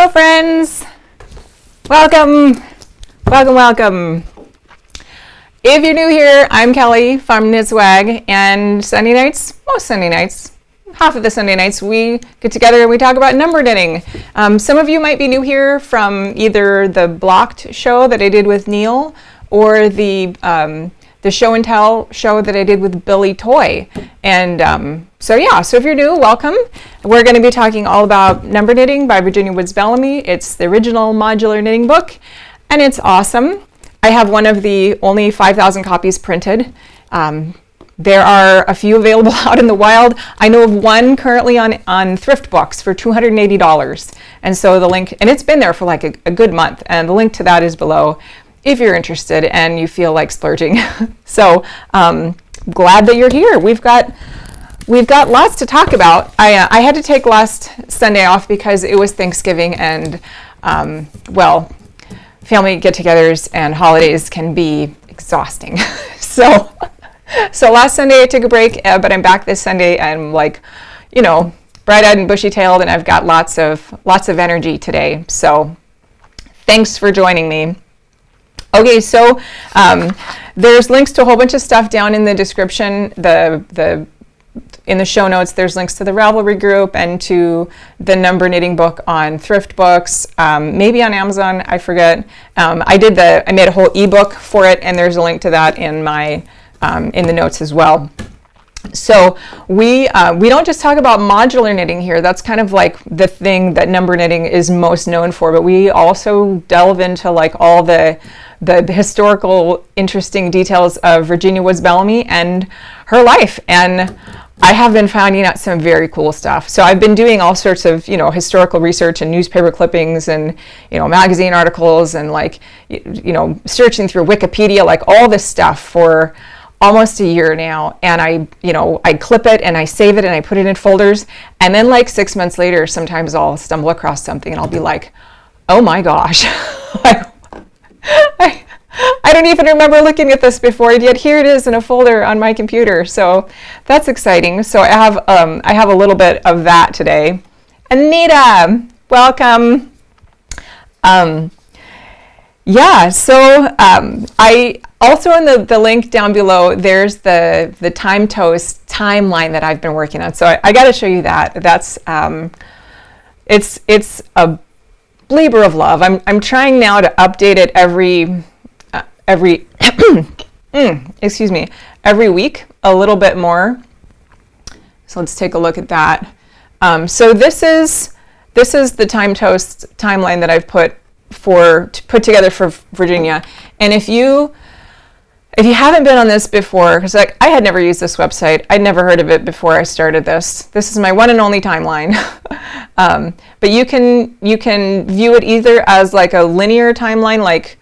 Hello friends, welcome. If you're new here, I'm Kelly from Knitswag, and most Sunday nights, half of the Sunday nights, we get together and we talk about number knitting. Some of you might be new here from either the Blocked show that I did with Neil or the show and tell show that I did with Billy Toy. And so if you're new, welcome. We're going to be talking all about Number Knitting by Virginia Woods Bellamy. It's the original modular knitting book, and it's awesome. I have one of the only 5,000 copies printed. There are a few available out in the wild. I know of one currently on Thrift Books for $280. And so the link, and it's been there for like a good month, and the link to that is below if you're interested and you feel like splurging. So glad that you're here. We've got lots to talk about. I had to take last Sunday off because it was Thanksgiving, and family get-togethers and holidays can be exhausting. So last Sunday I took a break, but I'm back this Sunday. I'm like, bright-eyed and bushy-tailed, and I've got lots of energy today. So thanks for joining me. Okay, so there's links to a whole bunch of stuff down in the description. In the show notes, there's links to the Ravelry group and to the number knitting book on Thrift Books, maybe on Amazon, I forget. I made a whole ebook for it, and there's a link to that in the notes as well. So we don't just talk about modular knitting here. That's kind of like the thing that number knitting is most known for, but we also delve into like all the historical interesting details of Virginia Woods Bellamy and her life. And I have been finding out some very cool stuff. So I've been doing all sorts of, historical research and newspaper clippings and, magazine articles and searching through Wikipedia, like all this stuff for almost a year now. And I clip it and I save it and I put it in folders. And then like 6 months later, sometimes I'll stumble across something and I'll be like, oh my gosh, I don't even remember looking at this before, yet here it is in a folder on my computer. So that's exciting. So I have a little bit of that today. Anita, welcome. I also in the link down below, there's the Time Toast timeline that I've been working on. So I got to show you that. That's it's a labor of love. I'm trying now to update it every every week a little bit more. So let's take a look at that. So this is the Time Toast timeline that I've put together for Virginia. And if you haven't been on this before, because I had never used this website, I'd never heard of it before I started this. This is my one and only timeline. But you can view it either as like a linear timeline, like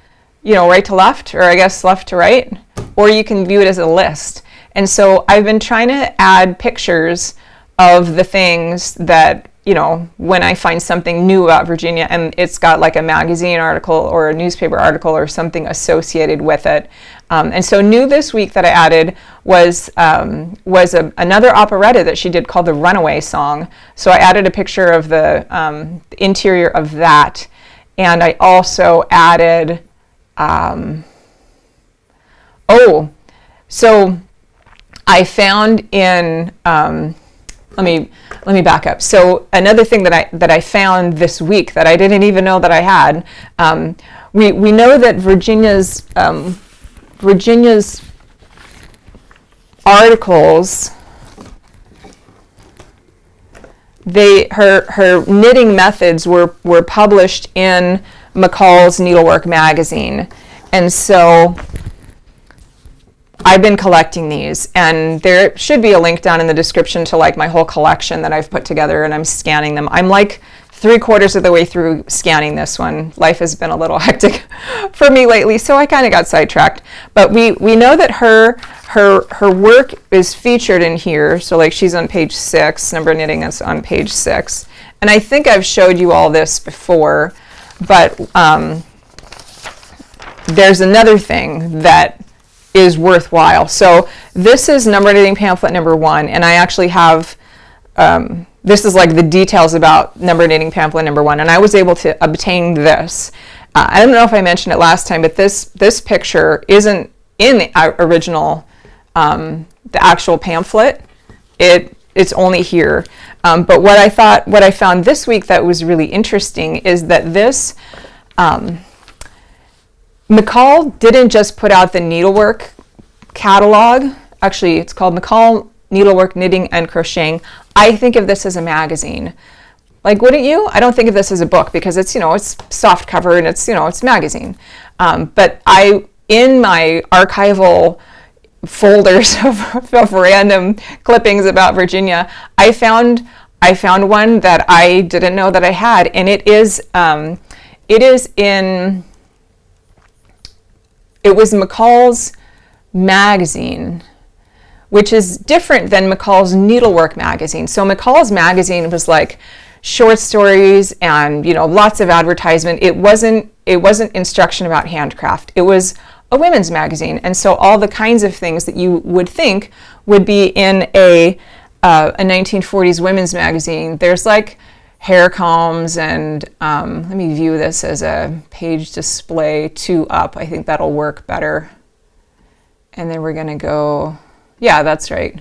right to left, or I guess left to right, or you can view it as a list. And so I've been trying to add pictures of the things that when I find something new about Virginia and it's got like a magazine article or a newspaper article or something associated with it. And so new this week that I added was another operetta that she did called the Runaway Song. So I added a picture of the interior of that. And I also added, so I found in, let me back up. So another thing that I found this week that I didn't even know that I had, we know that Virginia's articles, her knitting methods were published in McCall's Needlework magazine, and so I've been collecting these, and there should be a link down in the description to like my whole collection that I've put together, and I'm scanning them. I'm like 3/4 of the way through scanning this one. Life has been a little hectic for me lately, so I kind of got sidetracked. But we know that her work is featured in here. So like she's on page 6, number knitting is on page 6. And I think I've showed you all this before, but there's another thing that is worthwhile. So this is number knitting pamphlet number 1, and I actually have this is like the details about number knitting pamphlet number 1, and I was able to obtain this. I don't know if I mentioned it last time, but this picture isn't in the original, the actual pamphlet. It's only here. But what I found this week that was really interesting is that this, McCall didn't just put out the needlework catalog. Actually, it's called McCall Needlework, Knitting, and Crocheting. I think of this as a magazine. Like, wouldn't you? I don't think of this as a book because it's, it's soft cover and it's, it's magazine. But in my archival folders of random clippings about Virginia, I found one that I didn't know that I had, and it was McCall's magazine, which is different than McCall's Needlework magazine. So McCall's magazine was like short stories and lots of advertisement. It wasn't instruction about handcraft. It was a women's magazine, and so all the kinds of things that you would think would be in a 1940s women's magazine. There's like hair combs and let me view this as a page display 2 up. I think that'll work better. And then we're gonna go, yeah, that's right.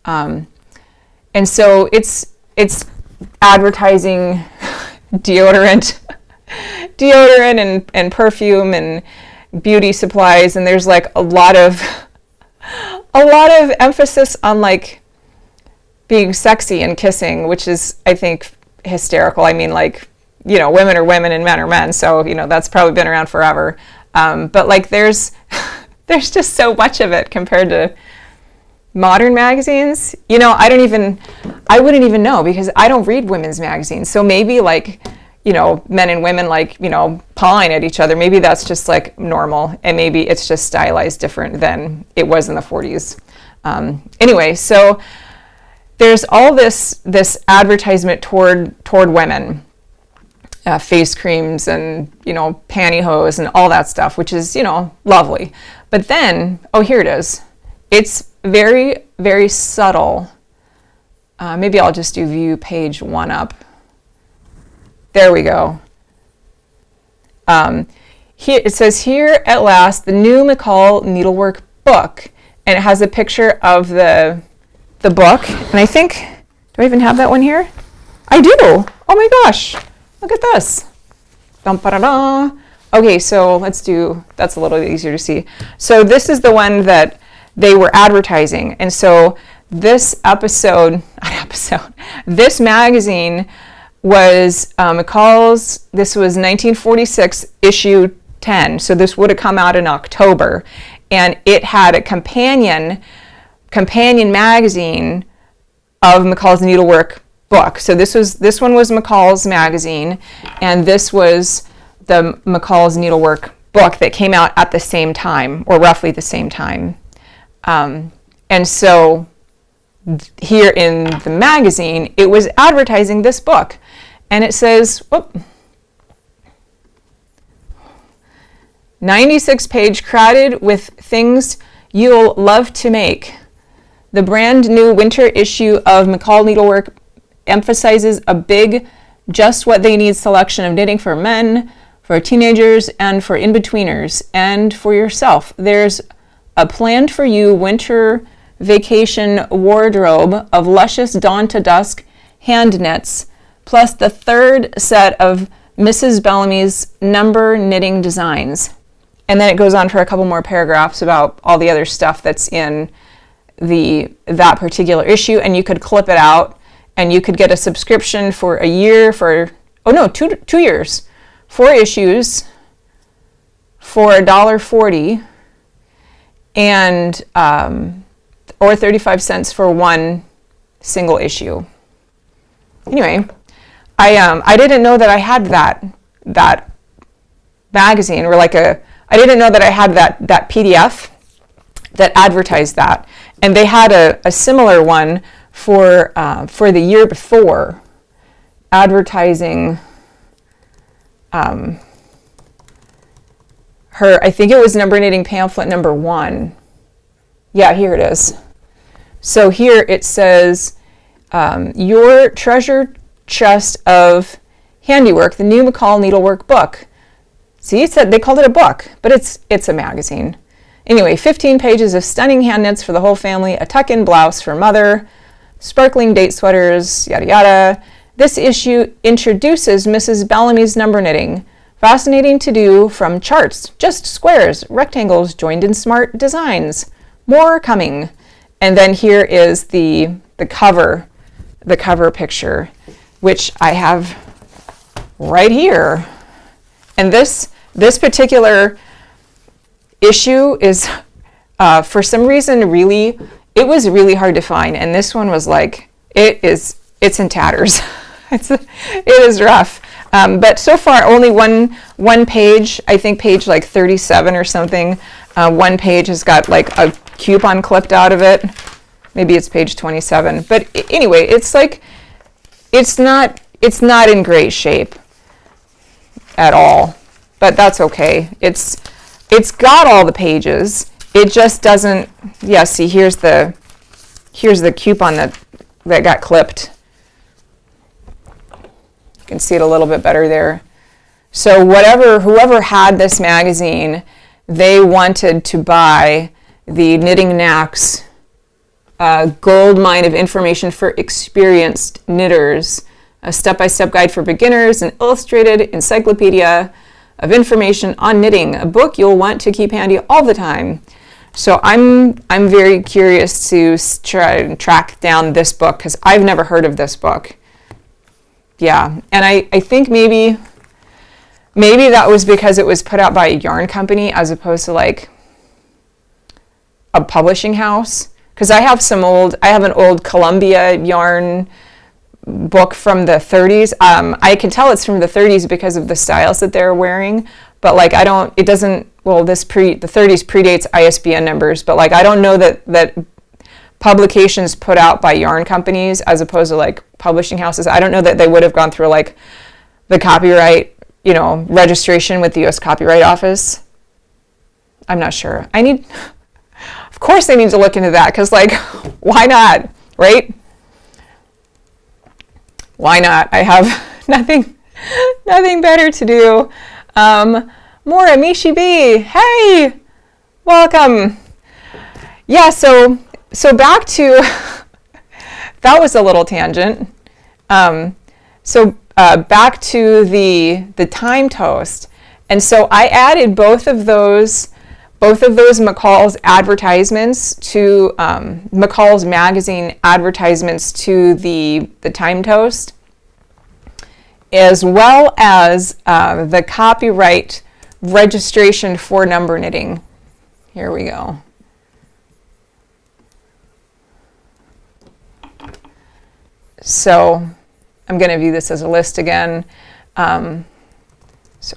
And so it's advertising deodorant and perfume and beauty supplies, and there's like a lot of emphasis on like being sexy and kissing, which is, I think, hysterical. I mean, like, women are women and men are men, so that's probably been around forever. But like there's just so much of it compared to modern magazines. I wouldn't even know because I don't read women's magazines. So maybe like, men and women like, pawing at each other. Maybe that's just like normal, and maybe it's just stylized different than it was in the 40s. Anyway, so there's all this advertisement toward women, face creams and pantyhose and all that stuff, which is lovely. But then, oh, here it is. It's very, very subtle. Maybe I'll just do view page 1 up. There we go. Here it says, here at last, the new McCall Needlework book, and it has a picture of the book. And I think, do I even have that one here? I do. Oh my gosh, look at this. Dum-ba-da-da. Okay, so let's do, that's a little easier to see. So this is the one that they were advertising, and so this this magazine was McCall's, this was 1946 issue 10, so this would have come out in October, and it had a companion magazine of McCall's Needlework book. So this one was McCall's magazine, and this was the McCall's Needlework book that came out at the same time, or roughly the same time. And so here in the magazine, it was advertising this book. And it says, 96-page crowded with things you'll love to make. The brand new winter issue of McCall Needlework emphasizes a big, just what they need selection of knitting for men, for teenagers, and for in-betweeners, and for yourself. There's a planned for you winter vacation wardrobe of luscious dawn to dusk hand knits, plus the 3rd set of Mrs. Bellamy's number knitting designs. And then it goes on for a couple more paragraphs about all the other stuff that's in that particular issue, and you could clip it out, and you could get a subscription for a year for, 2 years, 4 issues for $1.40, and or 35 cents for one single issue. Anyway, I didn't know that I had that magazine, or like I didn't know that I had that PDF that advertised that, and they had a similar one for the year before, advertising her, I think it was number knitting pamphlet number 1. Yeah, here it is. So here it says, Your treasure chest of handiwork, the new McCall needlework book. See, it said they called it a book, but it's a magazine. Anyway, 15 pages of stunning hand knits for the whole family, a tuck-in blouse for mother, sparkling date sweaters, yada yada. This issue introduces Mrs. Bellamy's number knitting. Fascinating to do from charts, just squares, rectangles joined in smart designs. More coming. And then here is the cover picture, which I have right here. And this particular issue is, for some reason, it was really hard to find. And this one was like, it's in tatters. It is rough. But so far, only one page, I think page like 37 or something, one page has got like a coupon clipped out of it. Maybe it's page 27. But anyway, it's like, it's not in great shape at all. But that's okay. It's got all the pages. It just doesn't, yeah, see, here's the coupon that got clipped. You can see it a little bit better there. So whoever had this magazine, they wanted to buy the Knitting Knacks gold mine of information for experienced knitters, a step-by-step guide for beginners, an illustrated encyclopedia of information on knitting, a book you'll want to keep handy all the time. So I'm very curious to try and track down this book because I've never heard of this book. Yeah, and I think maybe that was because it was put out by a yarn company as opposed to like a publishing house. Because I have an old Columbia yarn book from the 30s. I can tell it's from the 30s because of the styles that they're wearing, but like the 30s predates ISBN numbers, but like I don't know that publications put out by yarn companies as opposed to like publishing houses, I don't know that they would have gone through like the copyright, registration with the US Copyright Office. I'm not sure. Of course I need to look into that because like, why not, right? Why not? I have nothing better to do. Maura Mishi B, hey, welcome. Yeah, so back to, that was a little tangent. Back to the time toast. And so I added both of those McCall's advertisements to McCall's magazine advertisements to the time toast, as well as the copyright registration for number knitting. Here we go. So I'm going to view this as a list again. So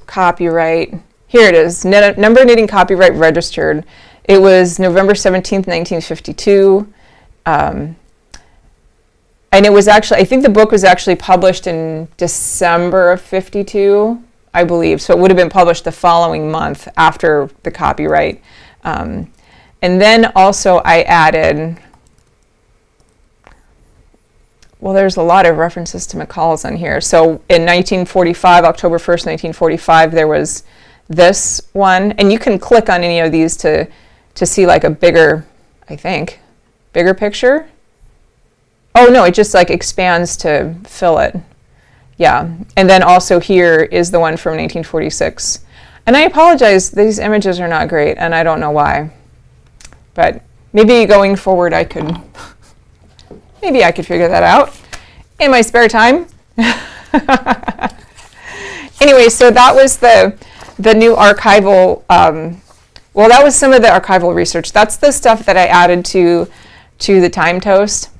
copyright. Here it is, number knitting copyright registered. It was November 17th, 1952. And it was actually, I think the book was actually published in December of 52, I believe. So it would have been published the following month after the copyright. And then also I added, well, there's a lot of references to McCall's on here. So in 1945, October 1st, 1945, there was this one, and you can click on any of these to see like a bigger picture. Oh no, it just like expands to fill it. Yeah, and then also here is the one from 1946. And I apologize, these images are not great, and I don't know why. But maybe going forward maybe I could figure that out in my spare time. Anyway, so that was the new archival, well, that was some of the archival research. That's the stuff that I added to the time toast.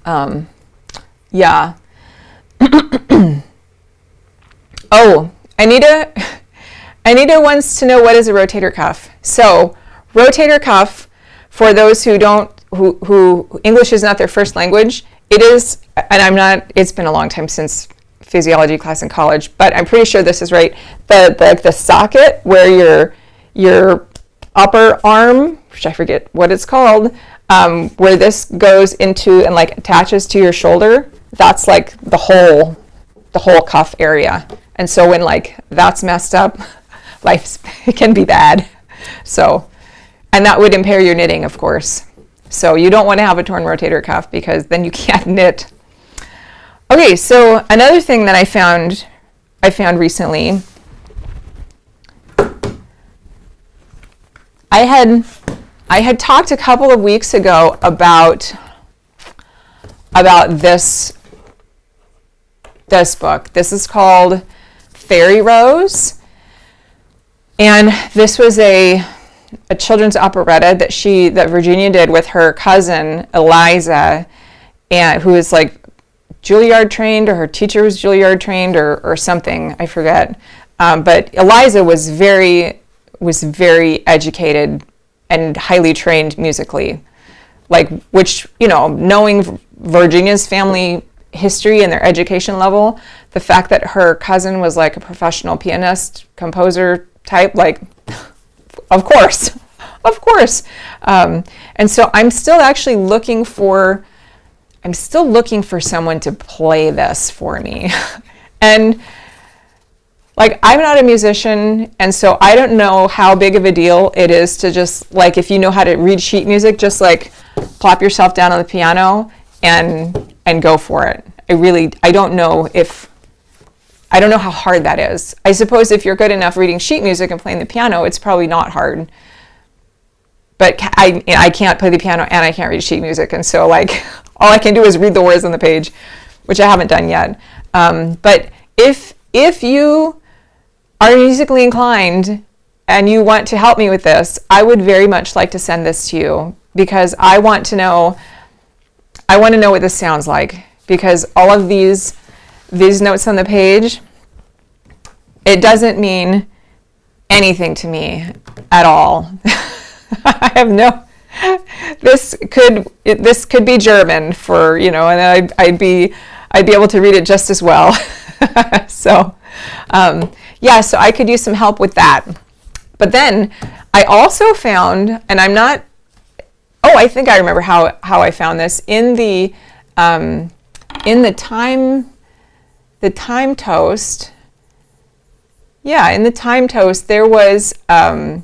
Yeah. Oh, Anita wants to know what is a rotator cuff. So, rotator cuff, for those who English is not their first language, it is, and it's been a long time since physiology class in college, but I'm pretty sure this is right. The socket where your upper arm, which I forget what it's called, where this goes into and like attaches to your shoulder, that's like the whole cuff area. And so when like that's messed up, life can be bad. So, and that would impair your knitting, of course. So you don't want to have a torn rotator cuff because then you can't knit. Okay, so another thing that I found recently, I had talked a couple of weeks ago about this book. This is called Fairy Rose, and this was a children's operetta that Virginia did with her cousin Eliza, and who is like Juilliard trained, or her teacher was Juilliard trained, or something, I forget. But Eliza was very educated and highly trained musically, like, which, you know, knowing Virginia's family history and their education level, the fact that her cousin was like a professional pianist, composer type, like, of course. And so I'm still looking for someone to play this for me. And like, I'm not a musician, and so I don't know how big of a deal it is to just, like, if you know how to read sheet music, just like plop yourself down on the piano and go for it. I don't know how hard that is. I suppose if you're good enough reading sheet music and playing the piano, it's probably not hard. But I can't play the piano and I can't read sheet music, and so like all I can do is read the words on the page, which I haven't done yet. But if you are musically inclined and you want to help me with this, I would very much like to send this to you, because I want to know what this sounds like, because all of these notes on the page, it doesn't mean anything to me at all. I have no. This could be German for, you know, and I'd be able to read it just as well. So yeah, so I could use some help with that. But then I also found, and I think I remember how I found this in the Time Toast. Yeah, in the Time Toast there was a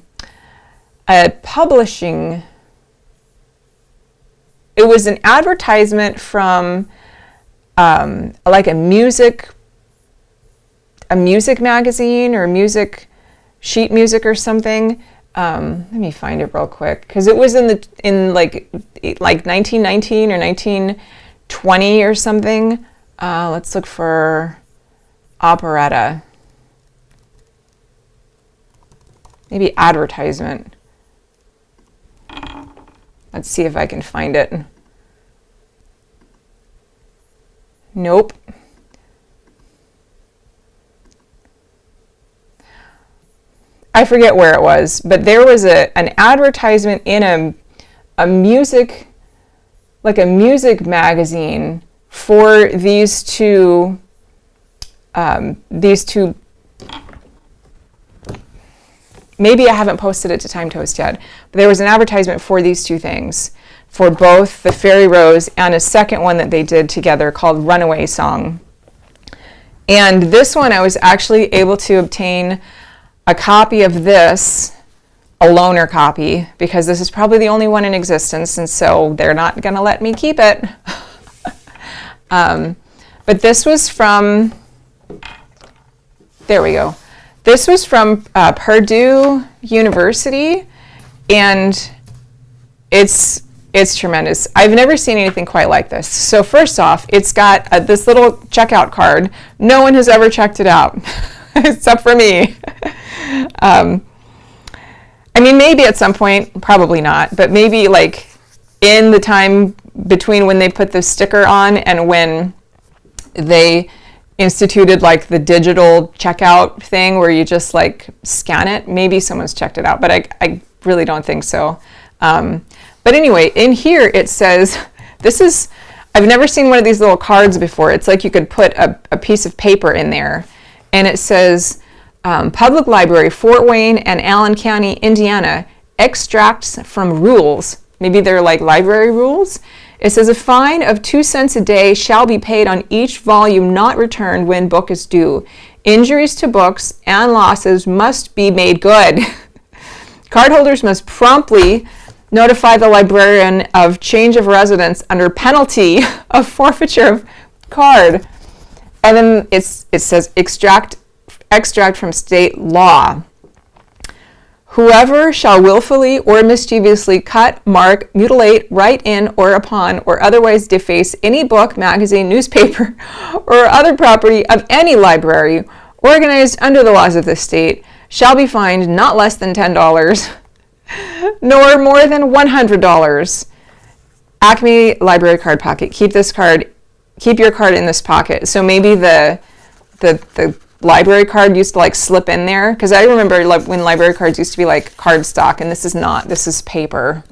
publishing. It was an advertisement from like a music magazine or sheet music or something. Let me find it real quick, because it was in like 1919 or 1920 or something. Let's look for operetta. Maybe advertisement. Let's see if I can find it. Nope. I forget where it was, but there was an advertisement in a music magazine for these two maybe I haven't posted it to Time Toast yet, but there was an advertisement for these two things, for both the Fairy Rose and a second one that they did together called Runaway Song. And this one I was actually able to obtain a copy of this, a loaner copy, because this is probably the only one in existence, and so they're not going to let me keep it. But this was from, there we go. This was from Purdue University, and it's tremendous. I've never seen anything quite like this. So first off, it's got this little checkout card. No one has ever checked it out, except for me. I mean, maybe at some point, probably not, but maybe like in the time between when they put the sticker on and when they instituted like the digital checkout thing where you just like scan it, maybe someone's checked it out, but I really don't think so. But anyway, in here it says, I've never seen one of these little cards before. It's like you could put a piece of paper in there, and it says, Public Library, Fort Wayne and Allen County, Indiana, extracts from rules maybe they're like library rules. It says a fine of 2 cents a day shall be paid on each volume not returned when book is due. Injuries to books and losses must be made good. Cardholders must promptly notify the librarian of change of residence under penalty of forfeiture of card. And then it says extract from state law. Whoever shall willfully or mischievously cut, mark, mutilate, write in or upon, or otherwise deface any book, magazine, newspaper, or other property of any library organized under the laws of the state shall be fined not less than $10, nor more than $100. Acme Library Card Pocket. Keep your card in this pocket. So maybe the library card used to like slip in there, because I remember like when library cards used to be like cardstock, and this is not. This is paper.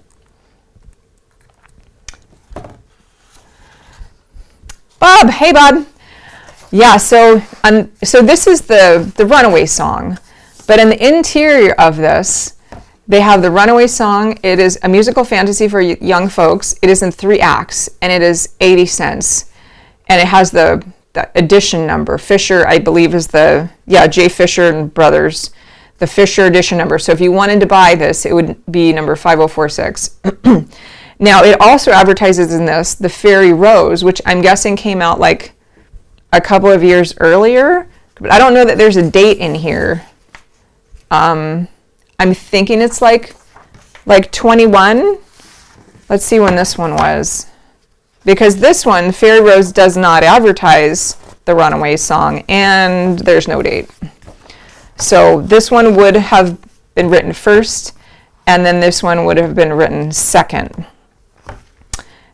Bob, hey Bob. Yeah, so this is the Runaway Song, but in the interior of this, they have the Runaway Song. It is a musical fantasy for young folks. It is in 3 acts, and it is 80 cents, and it has the edition number. Fisher, I believe, is J. Fisher and Brothers, the Fisher edition number. So if you wanted to buy this, it would be number 5046. Now, it also advertises in this the Fairy Rose, which I'm guessing came out like a couple of years earlier, but I don't know that there's a date in here. I'm thinking it's like 21. Let's see when this one was. Because this one, Fairy Rose, does not advertise the Runaway Song, and there's no date. So this one would have been written first, and then this one would have been written second.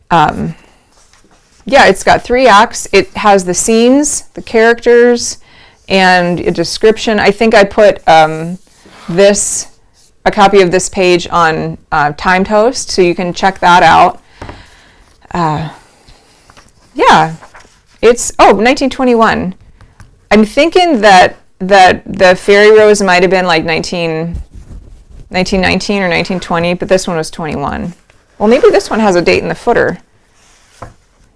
Yeah, it's got 3 acts. It has the scenes, the characters, and a description. I think I put a copy of this page on Time Toast, so you can check that out. Yeah, it's 1921. I'm thinking that the Fairy Rose might have been like 1919 or 1920, but this one was 21. Well, maybe this one has a date in the footer.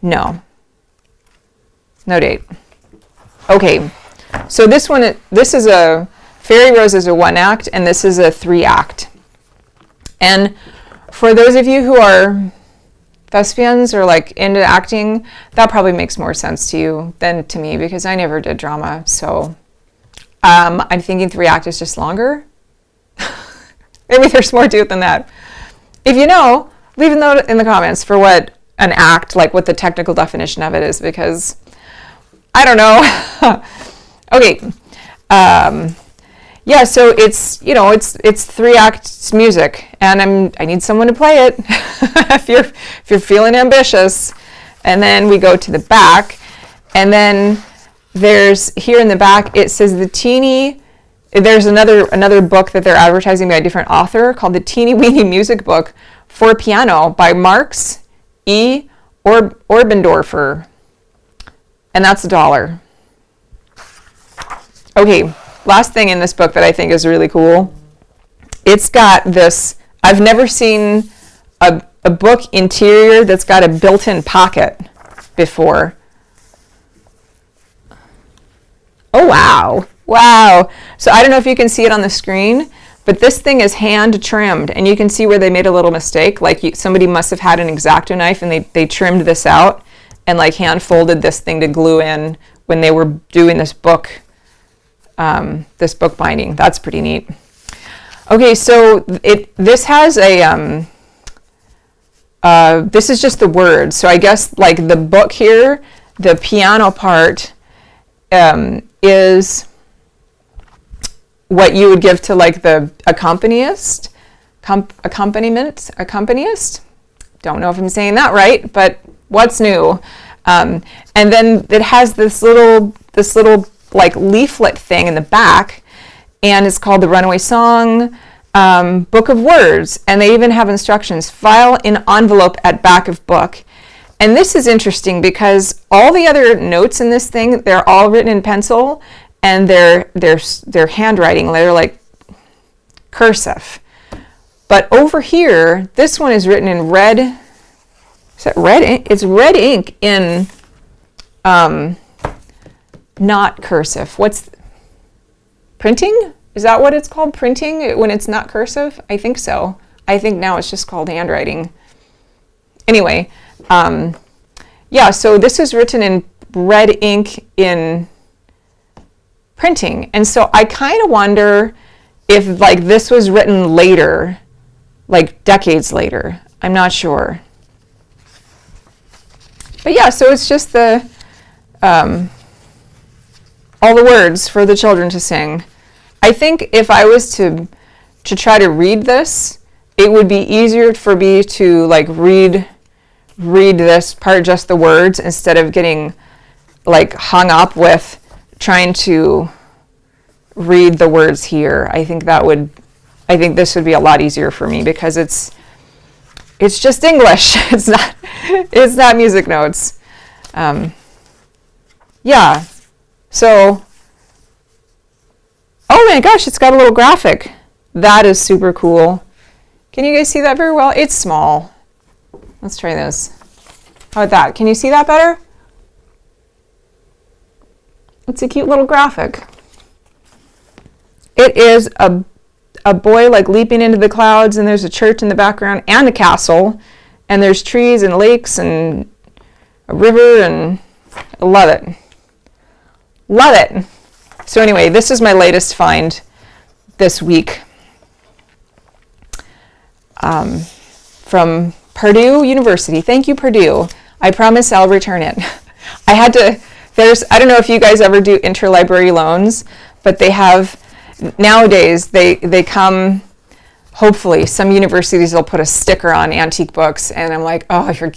No date. Okay, so this is a Fairy Rose is a 1 act, and this is a 3 act. And for those of you who are thespians or like into acting, that probably makes more sense to you than to me, because I never did drama. So I'm thinking 3 act is just longer. Maybe there's more to it than that. If you know, leave a note in the comments for what an act, like what the technical definition of it is, because I don't know. Okay. Yeah, so it's 3 acts music, and I need someone to play it if you're feeling ambitious. And then we go to the back, and then there's here in the back it says there's another book that they're advertising by a different author called the Teeny Weeny Music Book for Piano by Marx E. Orbendorfer, and that's $1. Okay. Last thing in this book that I think is really cool, it's got this, I've never seen a book interior that's got a built-in pocket before. Oh, wow. So I don't know if you can see it on the screen, but this thing is hand trimmed, and you can see where they made a little mistake. Like somebody must have had an X-Acto knife, and they trimmed this out and like hand folded this thing to glue in when they were doing this book binding. That's pretty neat. Okay, so this has a this is just the words. So I guess like the book here, the piano part is what you would give to like the accompanist. Don't know if I'm saying that right, but what's new? And then it has this little like leaflet thing in the back, and it's called the Runaway Song Book of Words, and they even have instructions: file in envelope at back of book. And this is interesting because all the other notes in this thing, they're all written in pencil, and they're handwriting, they're like cursive. But over here, this one is written in red. Is that red ink? It's red ink in not cursive. What's printing? Is that what it's called? Printing when it's not cursive? I think so. I think now it's just called handwriting. Anyway, yeah, so this is written in red ink in printing. And so I kind of wonder if like this was written later, like decades later. I'm not sure. But yeah, so it's just the all the words for the children to sing. I think if I was to try to read this, it would be easier for me to like read this part, just the words, instead of getting like hung up with trying to read the words here. I think this would be a lot easier for me because it's just English. It's not music notes. Yeah. So, oh my gosh, it's got a little graphic. That is super cool. Can you guys see that very well? It's small. Let's try this. How about that? Can you see that better? It's a cute little graphic. It is a boy like leaping into the clouds, and there's a church in the background and a castle, and there's trees and lakes and a river, and I love it. Love it. So anyway, this is my latest find this week from Purdue University. Thank you, Purdue. I promise I'll return it. I don't know if you guys ever do interlibrary loans, but they have, nowadays, they come, hopefully, some universities will put a sticker on antique books, and I'm like, oh, you're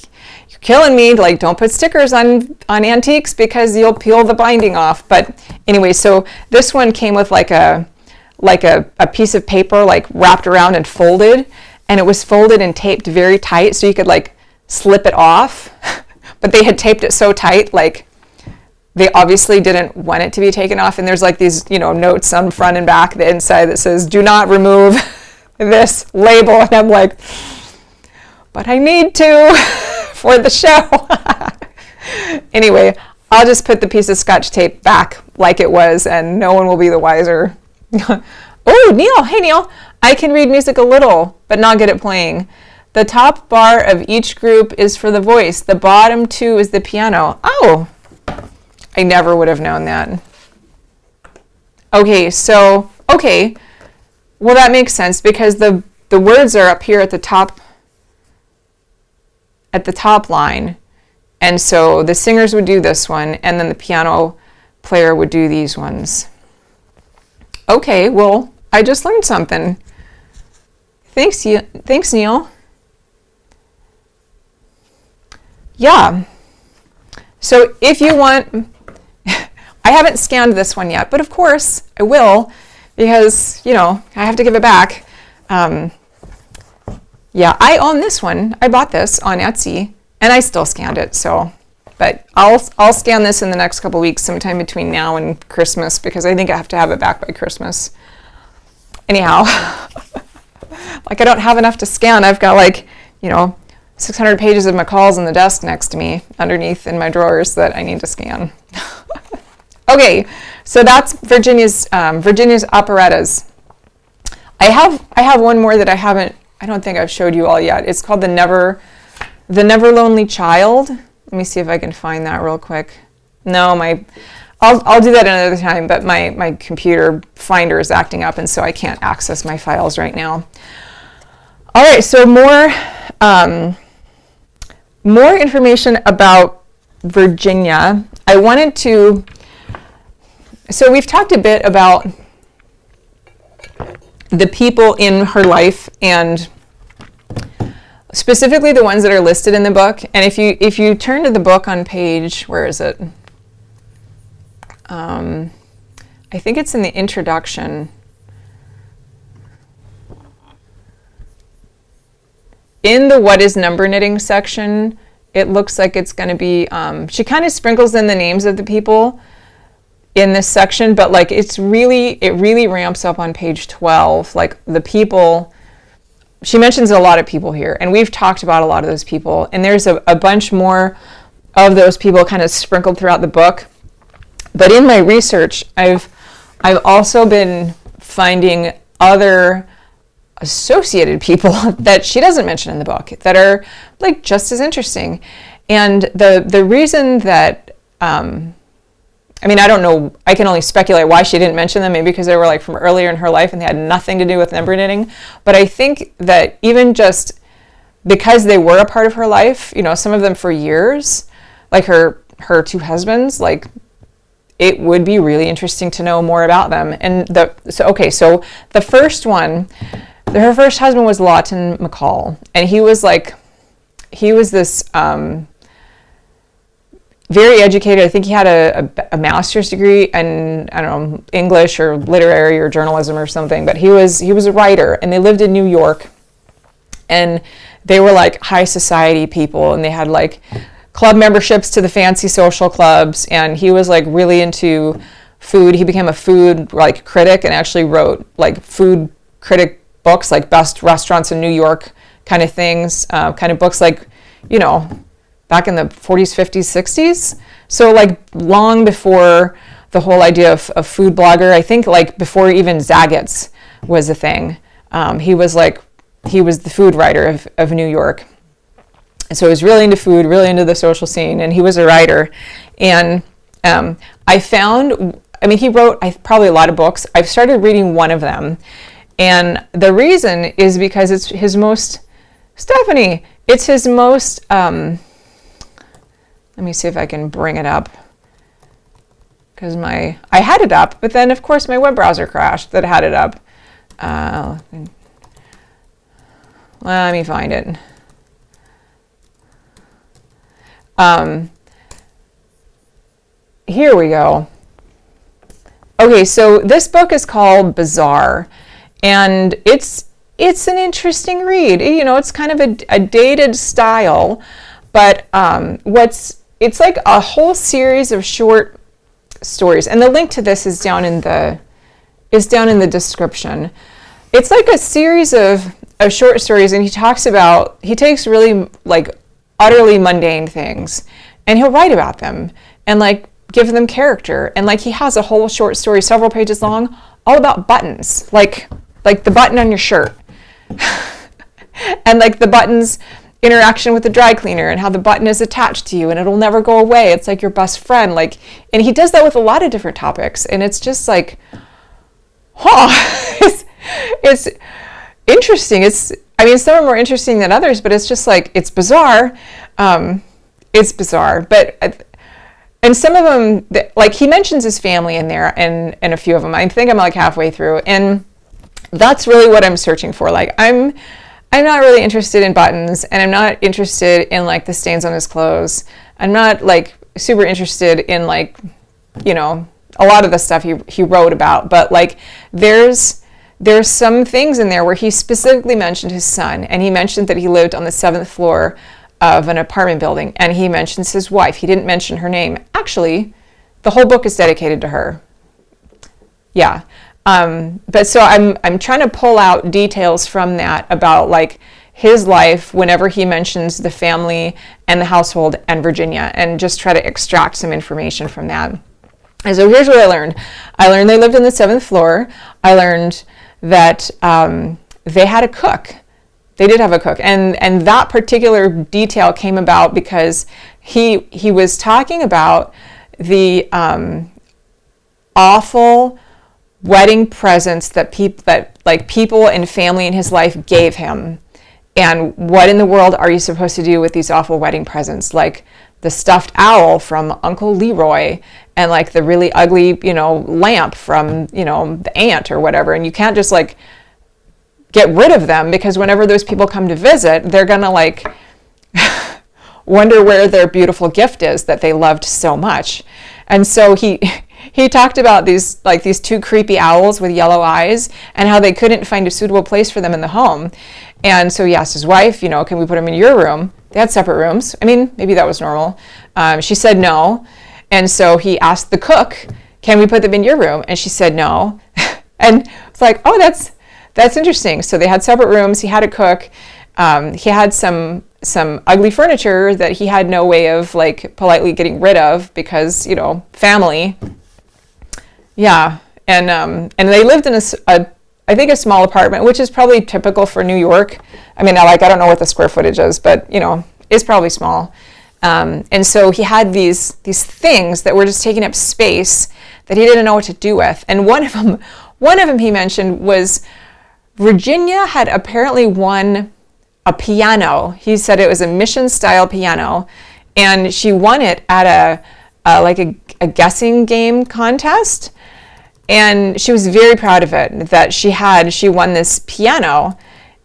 killing me. Like, don't put stickers on antiques because you'll peel the binding off. But anyway, so this one came with like a piece of paper like wrapped around and folded, and it was folded and taped very tight so you could like slip it off. But they had taped it so tight, like they obviously didn't want it to be taken off. And there's like these, notes on front and back, the inside that says, do not remove this label. And I'm like, but I need to for the show. Anyway, I'll just put the piece of Scotch tape back like it was, and no one will be the wiser. Oh, Neil. Hey, Neil. I can read music a little, but not good at playing. The top bar of each group is for the voice. The bottom two is the piano. Oh, I never would have known that. Okay, well, that makes sense because the words are up here at the top line. And so the singers would do this one, and then the piano player would do these ones. Okay, well, I just learned something. Thanks, Neil. Yeah. So if you want, I haven't scanned this one yet, but of course I will, because, I have to give it back. Yeah, I own this one. I bought this on Etsy, and I still scanned it. So, but I'll scan this in the next couple weeks, sometime between now and Christmas, because I think I have to have it back by Christmas. Anyhow, like I don't have enough to scan. I've got 600 pages of McCalls on the desk next to me, underneath in my drawers that I need to scan. Okay, so that's Virginia's operettas. I have one more that I don't think I've showed you all yet. It's called the Never Lonely Child. Let me see if I can find that real quick. No, I'll do that another time, but my computer finder is acting up, and so I can't access my files right now. All right, so more information about Virginia. So we've talked a bit about the people in her life, and specifically the ones that are listed in the book. And if you turn to the book on page, where is it? I think it's in the introduction. In the what is number knitting section, it looks like it's going to be, she kind of sprinkles in the names of the people in this section, but like it really ramps up on page 12. Like the people she mentions a lot of people here, and we've talked about a lot of those people, and there's a bunch more of those people kind of sprinkled throughout the book. But in my research, I've also been finding other associated people that she doesn't mention in the book that are like just as interesting. And the reason that I mean, I don't know, I can only speculate why she didn't mention them, maybe because they were like from earlier in her life and they had nothing to do with number knitting. But I think that even just because they were a part of her life, you know, some of them for years, like her two husbands, like it would be really interesting to know more about them. And so the first one, her first husband was Lawton McCall, and he was this very educated. I think he had a master's degree in, I don't know, English or literary or journalism or something, but he was a writer, and they lived in New York, and they were like high society people, and they had like club memberships to the fancy social clubs, and he was like really into food. He became a food like critic and actually wrote like food critic books, like best restaurants in New York kind of things, kind of books like, you know, back in the 40s, 50s, 60s. So like long before the whole idea of food blogger, I think like before even Zagat's was a thing. He was the food writer of New York. And so he was really into food, really into the social scene, and he was a writer. And he wrote probably a lot of books. I've started reading one of them. And the reason is because it's his most, let me see if I can bring it up, because I had it up, but then of course my web browser crashed that had it up. Let me find it. Here we go. Okay, so this book is called Bizarre, and it's an interesting read. You know, it's kind of a dated style, but it's like a whole series of short stories, and the link to this is down in the description. It's like a series of short stories, and he takes really like utterly mundane things, and he'll write about them and like give them character. And like he has a whole short story, several pages long, all about buttons, like the button on your shirt, and like the button's interaction with the dry cleaner, and how the button is attached to you and it'll never go away. It's like your best friend. Like, and he does that with a lot of different topics, and it's just like, it's interesting. Some are more interesting than others, but it's just like, it's bizarre. It's bizarre. But, and some of them, like he mentions his family in there, and a few of them, I think I'm like halfway through, and that's really what I'm searching for. Like I'm not really interested in buttons, and I'm not interested in like the stains on his clothes. I'm not like super interested in like, you know, a lot of the stuff he wrote about, but like there's some things in there where he specifically mentioned his son, and he mentioned that he lived on the 7th floor of an apartment building, and he mentions his wife. He didn't mention her name. Actually, the whole book is dedicated to her. Yeah. But so I'm trying to pull out details from that about like his life whenever he mentions the family and the household and Virginia, and just try to extract some information from that. And so here's what I learned. I learned they lived on the 7th floor. I learned that they had a cook. They did have a cook, and that particular detail came about because he was talking about the awful wedding presents that people and family in his life gave him, and what in the world are you supposed to do with these awful wedding presents, like the stuffed owl from Uncle Leroy, and like the really ugly, you know, lamp from, you know, the aunt or whatever, and you can't just like get rid of them, because whenever those people come to visit, they're gonna like wonder where their beautiful gift is that they loved so much. And so he talked about these two creepy owls with yellow eyes, and how they couldn't find a suitable place for them in the home. And so he asked his wife, you know, can we put them in your room? They had separate rooms. I mean, maybe that was normal. She said no. And so he asked the cook, can we put them in your room? And she said no. And it's like, oh, that's interesting. So they had separate rooms. He had a cook. He had some ugly furniture that he had no way of like politely getting rid of because, you know, family. Yeah. And they lived in I think a small apartment, which is probably typical for New York. I mean, I don't know what the square footage is, but, you know, it's probably small. And so he had these things that were just taking up space that he didn't know what to do with. And one of them he mentioned was Virginia had apparently won a piano. He said it was a mission-style piano, and she won it at a guessing game contest. And she was very proud of it, that she won this piano.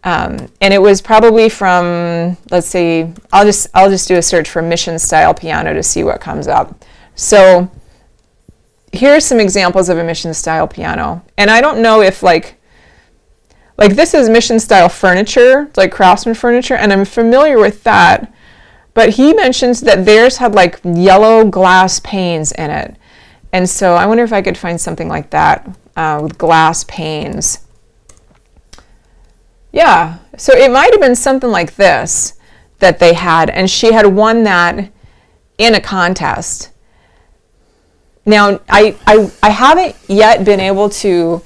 And it was probably from, let's see, I'll just do a search for mission style piano to see what comes up. So here's some examples of a mission style piano. And I don't know if like this is mission style furniture, like Craftsman furniture, and I'm familiar with that. But he mentions that theirs had like yellow glass panes in it. And so I wonder if I could find something like that with glass panes. Yeah, so it might have been something like this that they had, and she had won that in a contest. Now, I haven't yet been able to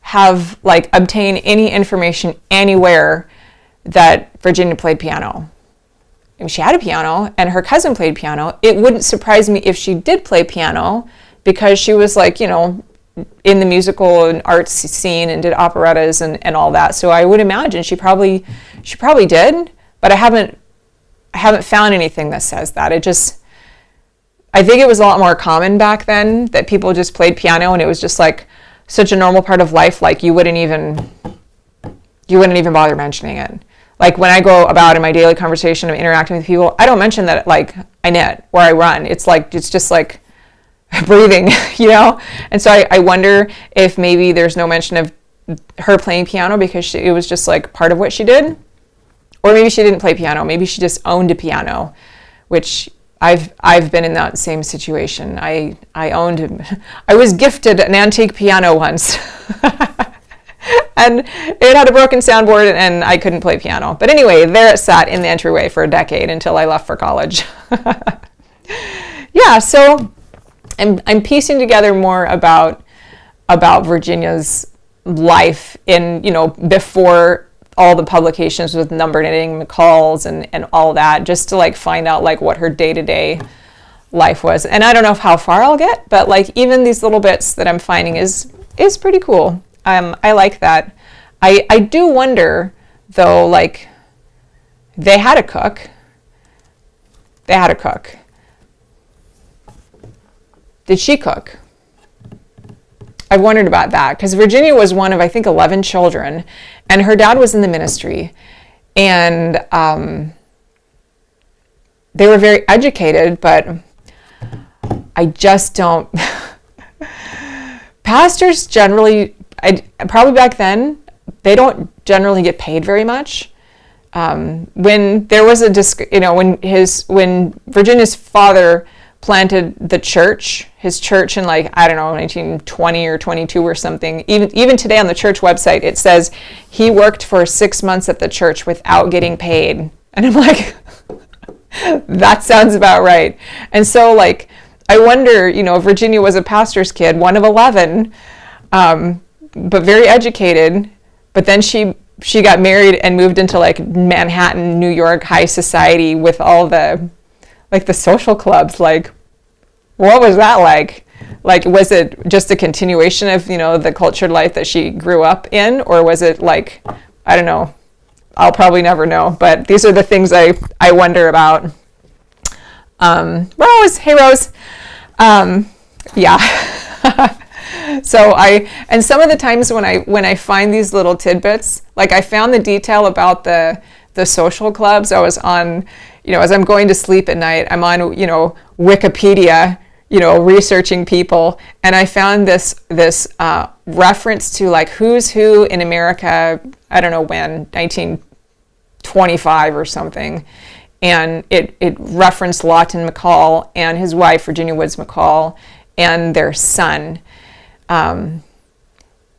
have, like, obtain any information anywhere that Virginia played piano. I mean, she had a piano, and her cousin played piano. It wouldn't surprise me if she did play piano, because she was, like, you know, in the musical and arts scene and did operettas and all that. So I would imagine she probably did, but I haven't found anything that says that. I think it was a lot more common back then that people just played piano, and it was just like such a normal part of life, like you wouldn't even bother mentioning it. Like when I go about in my daily conversation of interacting with people, I don't mention that like I knit or I run. It's just like breathing, you know? And so I wonder if maybe there's no mention of her playing piano because it was just like part of what she did. Or maybe she didn't play piano. Maybe she just owned a piano, which I've been in that same situation. I was gifted an antique piano once. And it had a broken soundboard and I couldn't play piano. But anyway, there it sat in the entryway for a decade until I left for college. Yeah, so I'm piecing together more about Virginia's life in, you know, before all the publications with number knitting, McCalls and all that, just to like find out like what her day-to-day life was. And I don't know how far I'll get, but like even these little bits that I'm finding is pretty cool. I like that. I do wonder though, like they had a cook. Did she cook? I've wondered about that because Virginia was one of, I think, 11 children, and her dad was in the ministry, and they were very educated, but I just don't. Pastors generally, probably back then, they don't generally get paid very much. When there was when Virginia's father planted the church, his church in like, I don't know, 1920 or 22 or something. Even today on the church website, it says he worked for 6 months at the church without getting paid. And I'm like, that sounds about right. And so like, I wonder, you know, Virginia was a pastor's kid, one of 11, but very educated. But then she got married and moved into like Manhattan, New York high society with all the like the social clubs. Like, what was that like? Like, was it just a continuation of, you know, the cultured life that she grew up in? Or was it like, I don't know, I'll probably never know. But these are the things I wonder about. Rose, hey Rose. Yeah. So and some of the times when I find these little tidbits, like I found the detail about the social clubs. I was on, you know, as I'm going to sleep at night, I'm on, you know, Wikipedia, you know, researching people, and I found this reference to like who's who in America, I don't know when, 1925 or something, and it referenced Lawton McCall and his wife, Virginia Woods McCall, and their son. And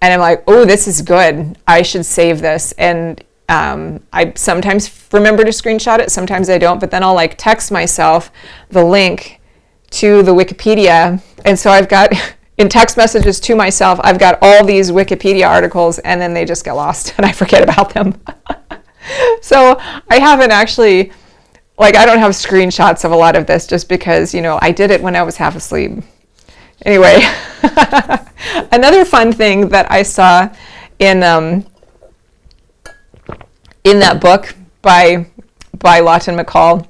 And I'm like, oh, this is good. I should save this. And I sometimes remember to screenshot it, sometimes I don't, but then I'll like text myself the link to the Wikipedia. And so I've got, in text messages to myself, I've got all these Wikipedia articles, and then they just get lost and I forget about them. So I haven't actually, like, I don't have screenshots of a lot of this just because, I did it when I was half asleep. Anyway, another fun thing that I saw in that book by Lawton McCall,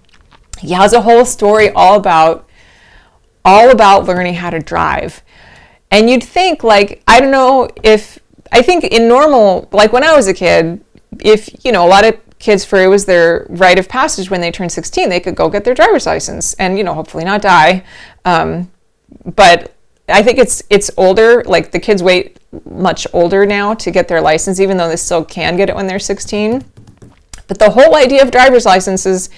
he has a whole story all about learning how to drive. And you'd think, like, I think in normal, like when I was a kid, if, a lot of kids, for it was their rite of passage when they turned 16, they could go get their driver's license and, hopefully not die. But I think it's older, like the kids wait much older now to get their license, even though they still can get it when they're 16. But the whole idea of driver's licenses,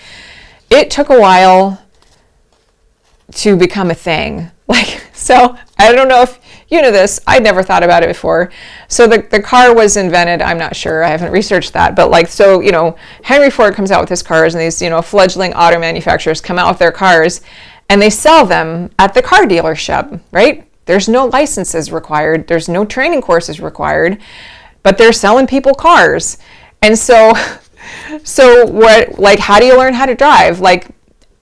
it took a while to become a thing. So I don't know if you know this, I'd never thought about it before. So the car was invented, I'm not sure, I haven't researched that, but Henry Ford comes out with his cars, and these, fledgling auto manufacturers come out with their cars, and they sell them at the car dealership, right? There's no licenses required, there's no training courses required, but they're selling people cars. And so what, like, how do you learn how to drive? Like,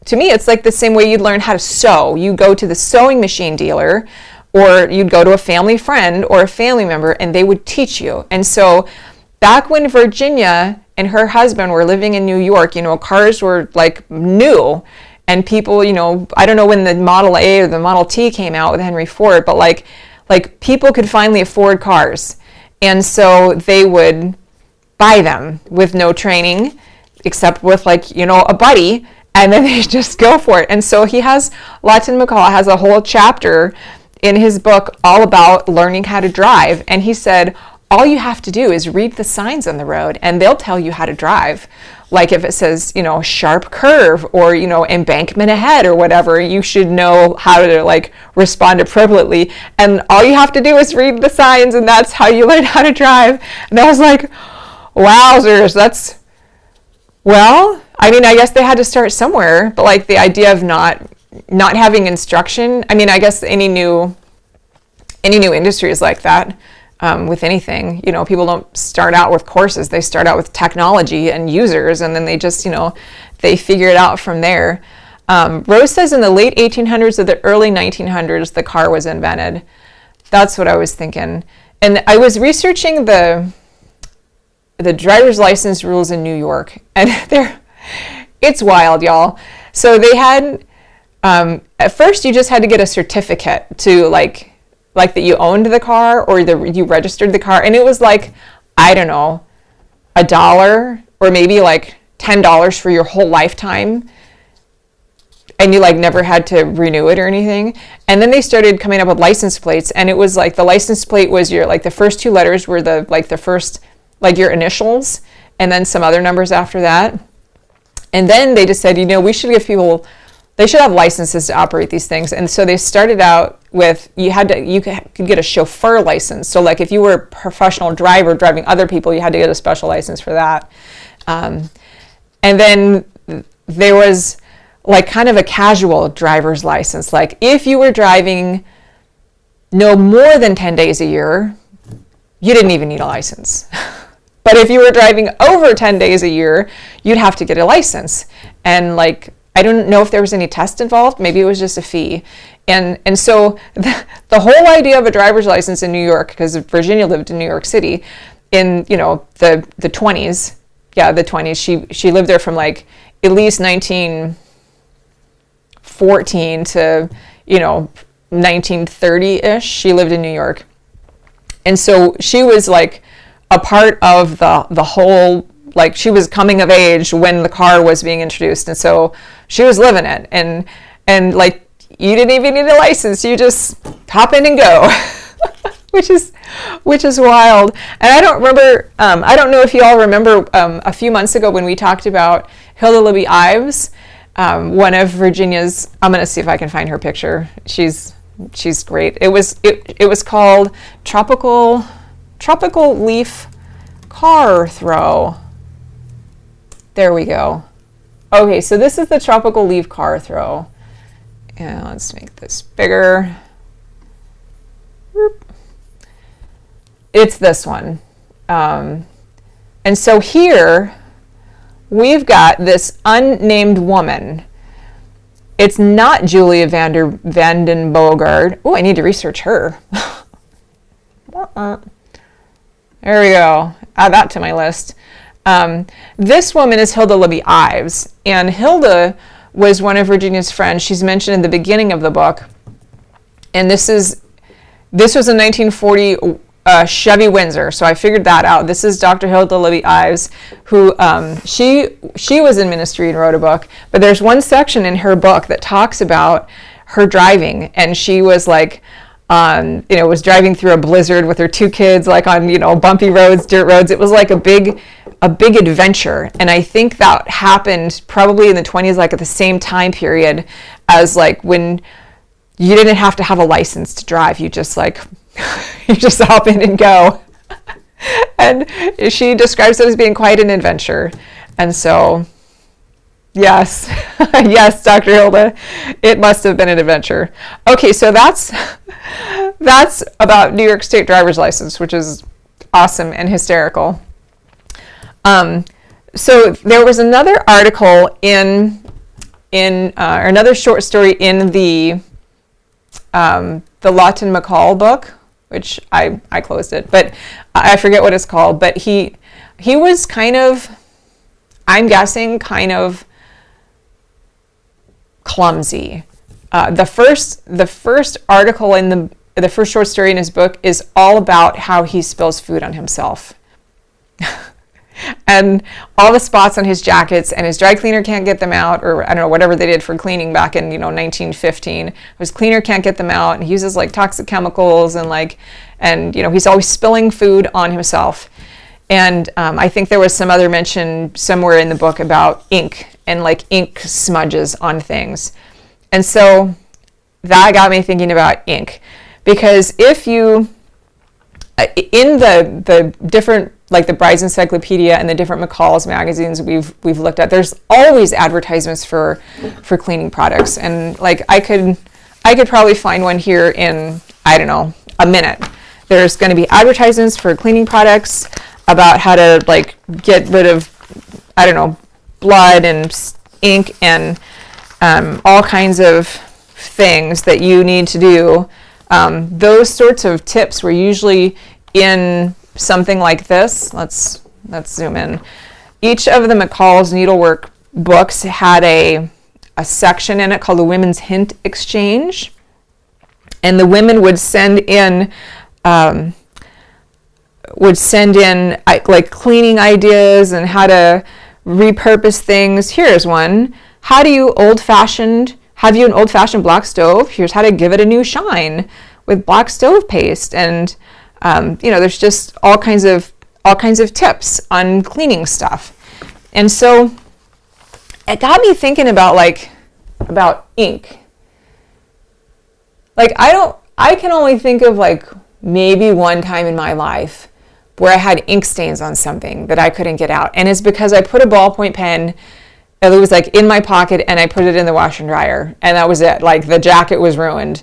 to me, it's like the same way you'd learn how to sew. You go to the sewing machine dealer, or you'd go to a family friend or a family member, and they would teach you. And so back when Virginia and her husband were living in New York, cars were like new, and people, I don't know when the Model A or the Model T came out with Henry Ford, but like people could finally afford cars. And so they would buy them with no training, except with a buddy, and then they just go for it. And so Lawton McCall has a whole chapter in his book all about learning how to drive. And he said, all you have to do is read the signs on the road, and they'll tell you how to drive. Like if it says, sharp curve, or, embankment ahead or whatever, you should know how to respond appropriately. And all you have to do is read the signs, and that's how you learn how to drive. And I was like, wowzers, I guess they had to start somewhere, but the idea of not having instruction, I guess any new industry is like that. With anything, people don't start out with courses, they start out with technology and users, and then they just, they figure it out from there. Rose says in the late 1800s or the early 1900s, the car was invented. That's what I was thinking. And I was researching the driver's license rules in New York, and it's wild, y'all. So they had, at first you just had to get a certificate to like that you owned the car, or you registered the car, and it was I don't know, $1 or maybe $10 for your whole lifetime, and you never had to renew it or anything. And then they started coming up with license plates, and it was the license plate was your the first two letters were the first your initials, and then some other numbers after that. And then they just said, we should give people, they should have licenses to operate these things. And so they started out with, you could get a chauffeur license. So if you were a professional driver driving other people, you had to get a special license for that. And then there was kind of a casual driver's license. If you were driving no more than 10 days a year, you didn't even need a license. But if you were driving over 10 days a year, you'd have to get a license. And I don't know if there was any test involved. Maybe it was just a fee. And so the whole idea of a driver's license in New York, because Virginia lived in New York City in, the 20s. Yeah, the 20s. She lived there from at least 1914 to, 1930-ish. She lived in New York. And so she was a part of the whole, she was coming of age when the car was being introduced, and so she was living it, and you didn't even need a license, you just hop in and go. which is wild. And I don't remember, I don't know if you all remember a few months ago when we talked about Hilda Libby Ives, one of Virginia's, I'm going to see if I can find her picture, she's great. It was called Tropical tropical leaf car throw. There we go. Okay, so this is the tropical leaf car throw. And let's make this bigger. It's this one. And so here we've got this unnamed woman. It's not Julia Vanden Bogart. Oh, I need to research her. There we go. Add that to my list. This woman is Hilda Libby Ives, and Hilda was one of Virginia's friends. She's mentioned in the beginning of the book, and this was a 1940 Chevy Windsor, so I figured that out. This is Dr. Hilda Libby Ives, who she was in ministry and wrote a book, but there's one section in her book that talks about her driving, and she was like, was driving through a blizzard with her 2 kids, like on, bumpy roads, dirt roads. It was like a big adventure. And I think that happened probably in the 20s, like at the same time period as like when you didn't have to have a license to drive. You just you just hop in and go. And she describes it as being quite an adventure. And so, yes, yes, Dr. Hilda, it must have been an adventure. Okay, so that's about New York State driver's license, which is awesome and hysterical. So there was another article or another short story in the Lawton McCall book, which I closed it, but I forget what it's called. But he was kind of, I'm guessing, kind of clumsy. The first article in the first short story in his book is all about how he spills food on himself. And all the spots on his jackets, and his dry cleaner can't get them out, or I don't know, whatever they did for cleaning back in 1915. His cleaner can't get them out, and he uses like toxic chemicals, and he's always spilling food on himself. And I think there was some other mention somewhere in the book about ink and like ink smudges on things. And so that got me thinking about ink, because if you in the different, like the Bride's Encyclopedia and the different McCall's magazines we've looked at, there's always advertisements for cleaning products, and like I could probably find one here in, I don't know, a minute. There's going to be advertisements for cleaning products about how to like get rid of, I don't know, blood and ink and all kinds of things that you need to do. Those sorts of tips were usually in something like this. Let's zoom in. Each of the McCall's needlework books had a section in it called the Women's Hint Exchange, and the women would send in like cleaning ideas and how to repurpose things. Here's one. Have you an old-fashioned black stove? Here's how to give it a new shine with black stove paste. And there's just all kinds of tips on cleaning stuff. And so it got me thinking about ink. Like I can only think of like maybe one time in my life where I had ink stains on something that I couldn't get out. And it's because I put a ballpoint pen, it was like in my pocket, and I put it in the washer and dryer, and that was it. Like the jacket was ruined.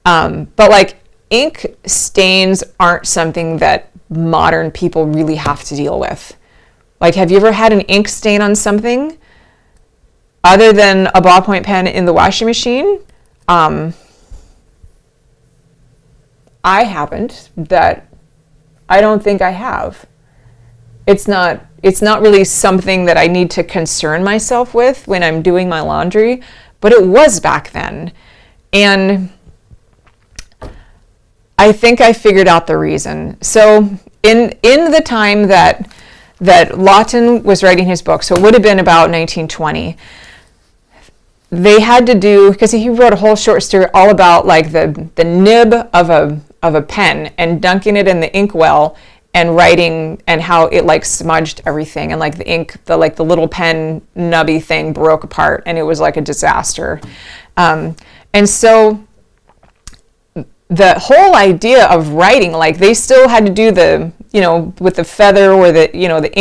But like ink stains aren't something that modern people really have to deal with. Like, have you ever had an ink stain on something other than a ballpoint pen in the washing machine? I haven't. That I don't think I have. It's not really something that I need to concern myself with when I'm doing my laundry, but it was back then. And I think I figured out the reason. So in the time that Lawton was writing his book, so it would have been about 1920, they had to do, because he wrote a whole short story all about like the nib of a pen and dunking it in the inkwell and writing, and how it like smudged everything, and like the ink, the little pen nubby thing broke apart, and it was like a disaster. And so the whole idea of writing, like they still had to do the, with the feather or the, the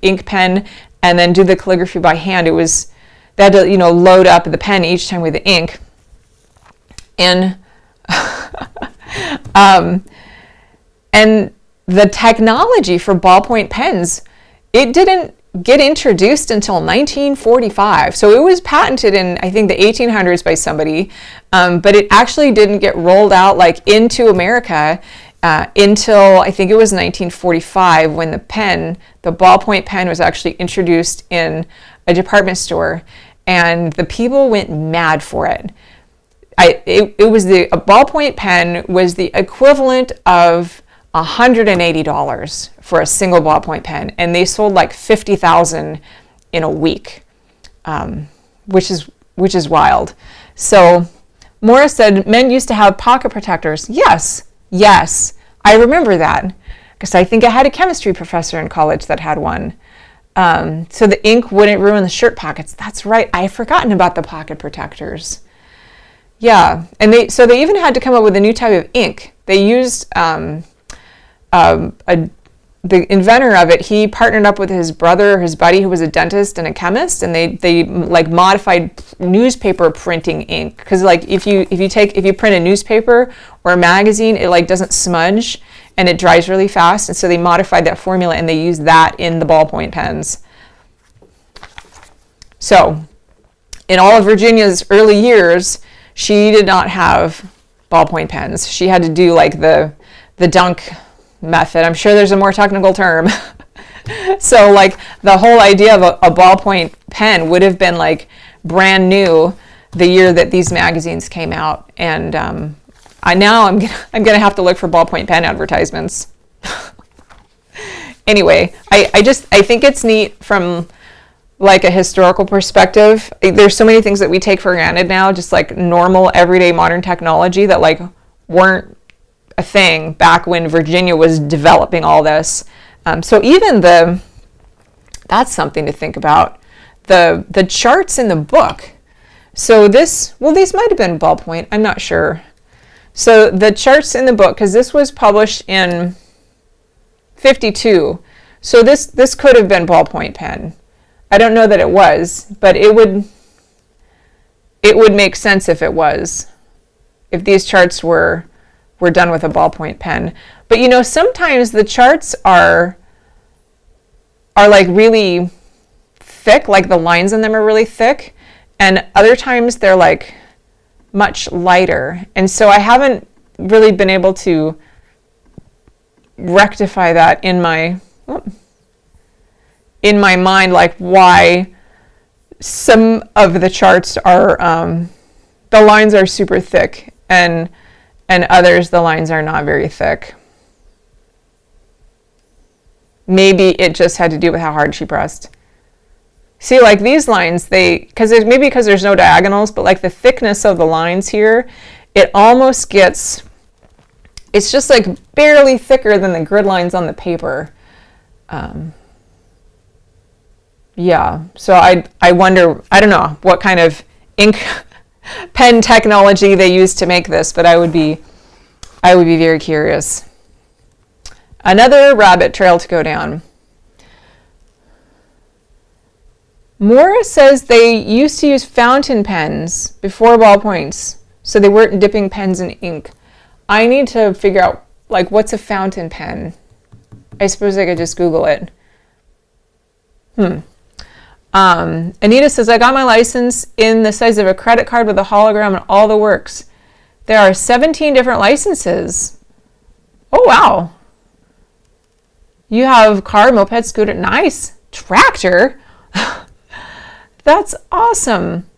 ink pen, and then do the calligraphy by hand. They had to, load up the pen each time with the ink. And, and the technology for ballpoint pens, it didn't get introduced until 1945. So it was patented in, I think, the 1800s by somebody, but it actually didn't get rolled out like into America until I think it was 1945 when the ballpoint pen was actually introduced in a department store, and the people went mad for it. A ballpoint pen was the equivalent of $180 for a single ballpoint pen, and they sold like 50,000 in a week, which is wild. So Morris said men used to have pocket protectors. Yes, I remember that because I think I had a chemistry professor in college that had one. So the ink wouldn't ruin the shirt pockets. That's right. I had forgotten about the pocket protectors. Yeah, and they even had to come up with a new type of ink. They used the inventor of it. He partnered up with his brother or his buddy who was a dentist and a chemist, and they like modified newspaper printing ink, because like if you print a newspaper or a magazine, it like doesn't smudge and it dries really fast, and so they modified that formula and they used that in the ballpoint pens. So in all of Virginia's early years, she did not have ballpoint pens. She had to do like the dunk method. I'm sure there's a more technical term. So like the whole idea of a ballpoint pen would have been like brand new the year that these magazines came out, and I'm gonna have to look for ballpoint pen advertisements. Anyway, I think it's neat from like a historical perspective. There's so many things that we take for granted now, just like normal everyday modern technology that like weren't a thing back when Virginia was developing all this. So even that's something to think about. The charts in the book. So these might have been ballpoint, I'm not sure. So the charts in the book, because this was published in 52, so this could have been ballpoint pen. I don't know that it was, but it would make sense if it was, if these charts were done with a ballpoint pen. But sometimes the charts are like really thick, like the lines in them are really thick, and other times they're like much lighter. And so I haven't really been able to rectify that in my mind, like why some of the charts are the lines are super thick and others the lines are not very thick. Maybe it just had to do with how hard she pressed. See, like these lines, because there's no diagonals, but like the thickness of the lines here, it almost gets, it's just like barely thicker than the grid lines on the paper. Yeah, so I wonder, I don't know what kind of ink pen technology they used to make this, but I would be very curious. Another rabbit trail to go down. Morris says they used to use fountain pens before ballpoints, so they weren't dipping pens in ink. I need to figure out, like, what's a fountain pen? I suppose I could just Google it. Anita says, I got my license in the size of a credit card with a hologram and all the works. There are 17 different licenses. Oh, wow. You have car, moped, scooter. Nice. Tractor. That's awesome.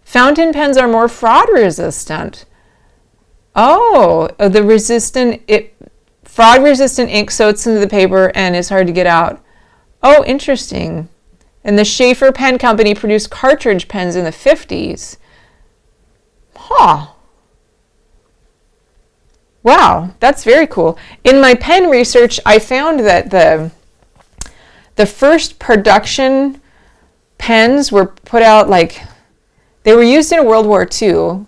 Fountain pens are more fraud resistant. Oh, fraud resistant ink soaks into the paper and is hard to get out. Oh, interesting. And the Schaefer Pen Company produced cartridge pens in the 50s. Huh. Wow, that's very cool. In my pen research, I found that the first production pens were put out, like, they were used in World War II,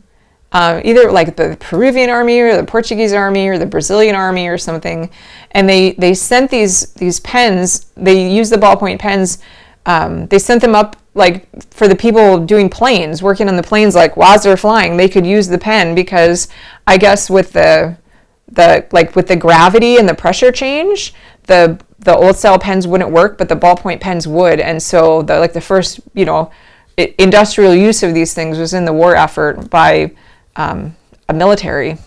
either like the Peruvian army or the Portuguese army or the Brazilian army or something. And they sent these pens, they used the ballpoint pens, they sent them up like for the people doing planes, working on the planes, like while they're flying, they could use the pen because I guess with the gravity and the pressure change, the old style pens wouldn't work, but the ballpoint pens would. And so the first, industrial use of these things was in the war effort by a military.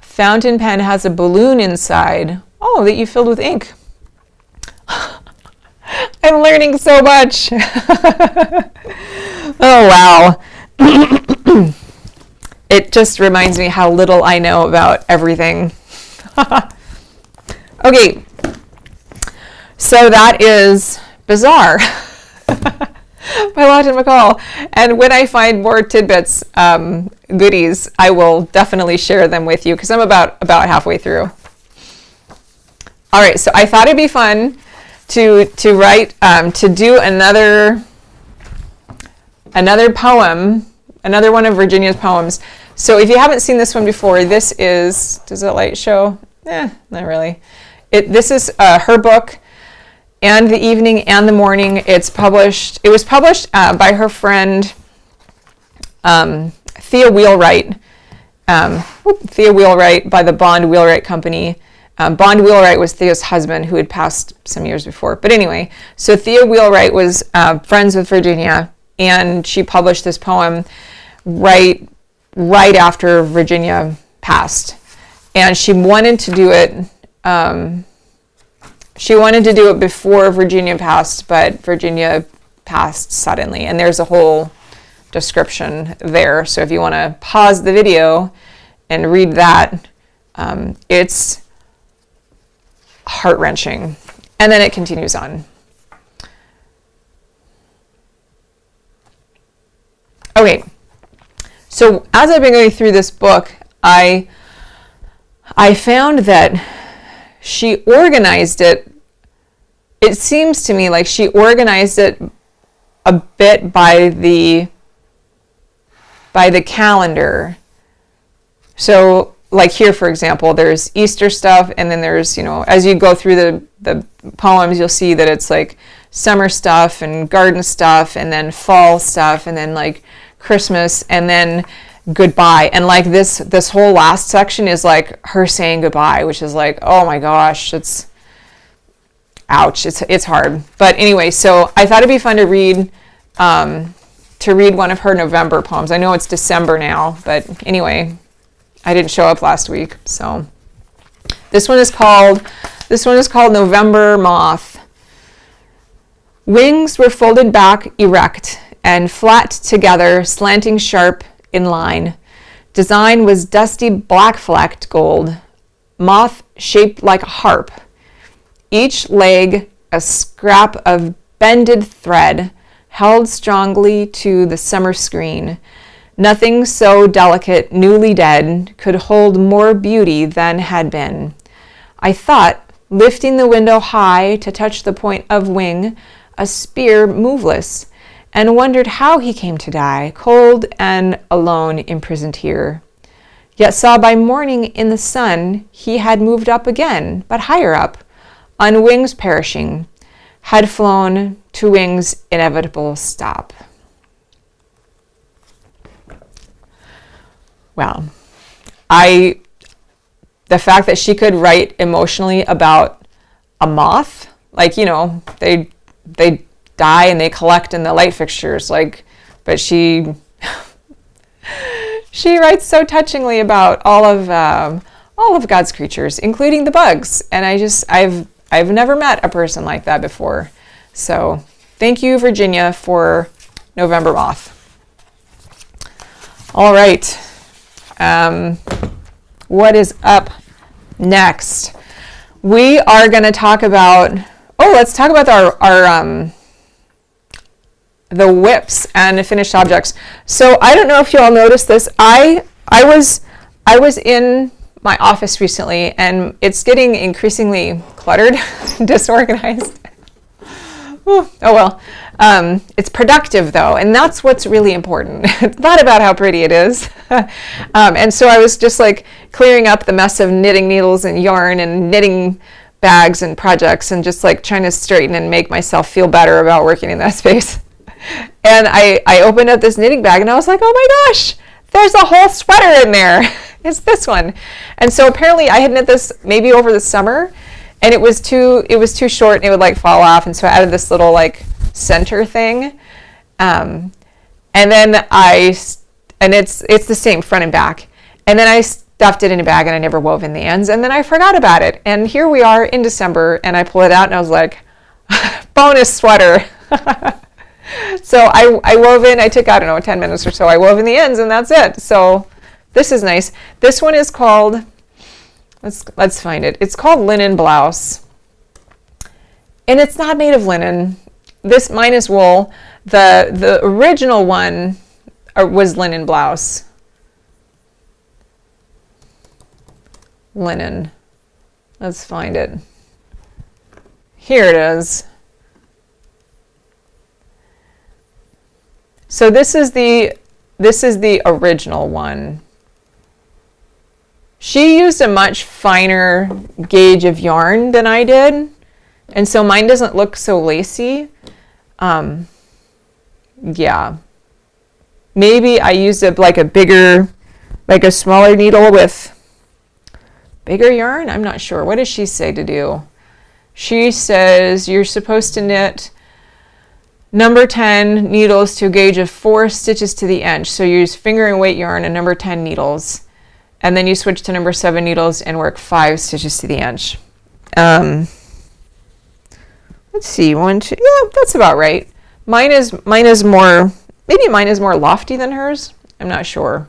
Fountain pen has a balloon inside. Oh, that you filled with ink. I'm learning so much. Oh, wow. It just reminds me how little I know about everything. Okay, so that is Bizarre by Lawton McCall. And when I find more tidbits, goodies, I will definitely share them with you because I'm about halfway through. All right, so I thought it'd be fun to write, to do another poem, another one of Virginia's poems. So if you haven't seen this one before, this is, does the light show? Not really. This is her book, And the Evening and the Morning. It was published by her friend Thea Wheelwright. Thea Wheelwright by the Bond Wheelwright Company. Bond Wheelwright was Thea's husband, who had passed some years before. But anyway, so Thea Wheelwright was friends with Virginia, and she published this poem right after Virginia passed. And she wanted to do it. She wanted to do it before Virginia passed, but Virginia passed suddenly. And there's a whole description there. So if you want to pause the video and read that, it's heart-wrenching. And then it continues on. Okay, so as I've been going through this book, I found that she organized it. It seems to me like she organized it a bit by the calendar. So like here, for example, there's Easter stuff, and then there's, as you go through the poems, you'll see that it's like summer stuff and garden stuff, and then fall stuff, and then like Christmas, and then goodbye. And like this whole last section is like her saying goodbye, which is like, oh my gosh, it's ouch. It's hard. But anyway, so I thought it'd be fun to read one of her November poems. I know it's December now, but anyway, I didn't show up last week. So this one is called November Moth. Wings were folded back erect and flat together, slanting sharp in line. Design was dusty black-flecked gold, moth shaped like a harp. Each leg a scrap of bended thread, held strongly to the summer screen. Nothing so delicate, newly dead, could hold more beauty than had been. I thought, lifting the window high to touch the point of wing, a spear moveless, and wondered how he came to die, cold and alone imprisoned here. Yet saw by morning in the sun he had moved up again, but higher up, on wings perishing, had flown to wings' inevitable stop. Well, the fact that she could write emotionally about a moth, like, they die and they collect in the light fixtures, but she writes so touchingly about all of God's creatures, including the bugs. And I've never met a person like that before. So thank you, Virginia, for November Moth. All right. What is up next? We are going to talk about, let's talk about our the whips and finished objects. So I don't know if you all noticed this. I was in my office recently, and it's getting increasingly cluttered, disorganized. oh well. It's productive though, and that's what's really important. It's not about how pretty it is. And so I was just like clearing up the mess of knitting needles and yarn and knitting bags and projects, and just like trying to straighten and make myself feel better about working in that space. And I opened up this knitting bag and I was like, oh my gosh, there's a whole sweater in there. It's this one. And so apparently I had knit this maybe over the summer, and it was too short and it would like fall off. And so I added this little like center thing. And then it's the same front and back. And then I stuffed it in a bag and I never wove in the ends. And then I forgot about it. And here we are in December, and I pull it out and I was like, bonus sweater. So I wove in, I took, I don't know, 10 minutes or so. I wove in the ends and that's it. So this is nice. This one is called, let's find it. It's called Linen Blouse. And it's not made of linen. Mine is wool. The original one was Linen Blouse. Linen. Let's find it. Here it is. So this is the original one. She used a much finer gauge of yarn than I did, and so mine doesn't look so lacy. Yeah. Maybe I used a smaller needle with bigger yarn. I'm not sure. What does she say to do? She says you're supposed to knit number 10 needles to a gauge of 4 stitches to the inch. So you use finger and weight yarn and number 10 needles. And then you switch to number 7 needles and work 5 stitches to the inch. Let's see, 1, 2, yeah, that's about right. Mine is more, maybe mine is more lofty than hers. I'm not sure.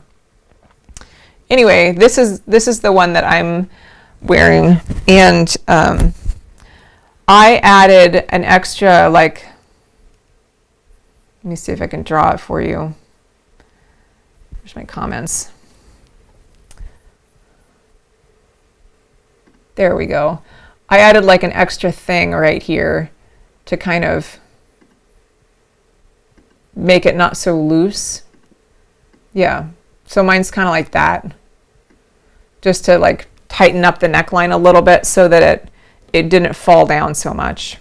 Anyway, this is the one that I'm wearing, and I added an extra, like, let me see if I can draw it for you. Here's my comments. There we go. I added like an extra thing right here to kind of make it not so loose. Yeah, so mine's kind of like that. Just to like tighten up the neckline a little bit so that it didn't fall down so much.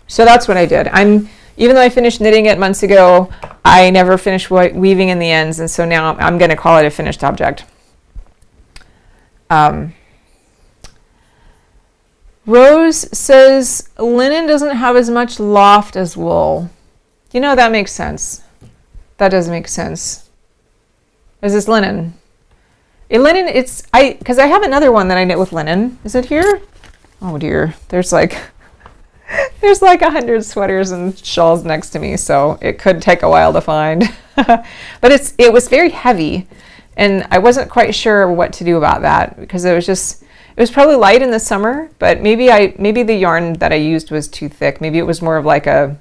So that's what I did. Even though I finished knitting it months ago, I never finished weaving in the ends, and so now I'm going to call it a finished object. Rose says linen doesn't have as much loft as wool. You know, that makes sense. That does make sense. Is this linen? Linen, because I have another one that I knit with linen. Is it here? Oh dear, there's like 100 sweaters and shawls next to me, so it could take a while to find. But it was very heavy, and I wasn't quite sure what to do about that, because it was probably light in the summer, but maybe the yarn that I used was too thick. Maybe it was more of like a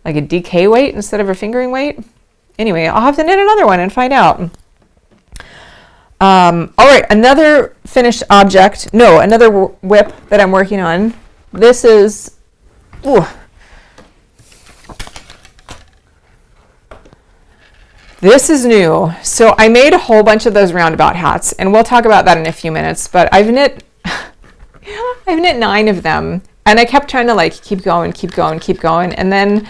DK weight instead of a fingering weight. Anyway, I'll have to knit another one and find out. All right, another finished object. No, another whip that I'm working on. This is, ooh. This is new. So I made a whole bunch of those roundabout hats, and we'll talk about that in a few minutes, but I've knit 9 of them, and I kept trying to like keep going. And then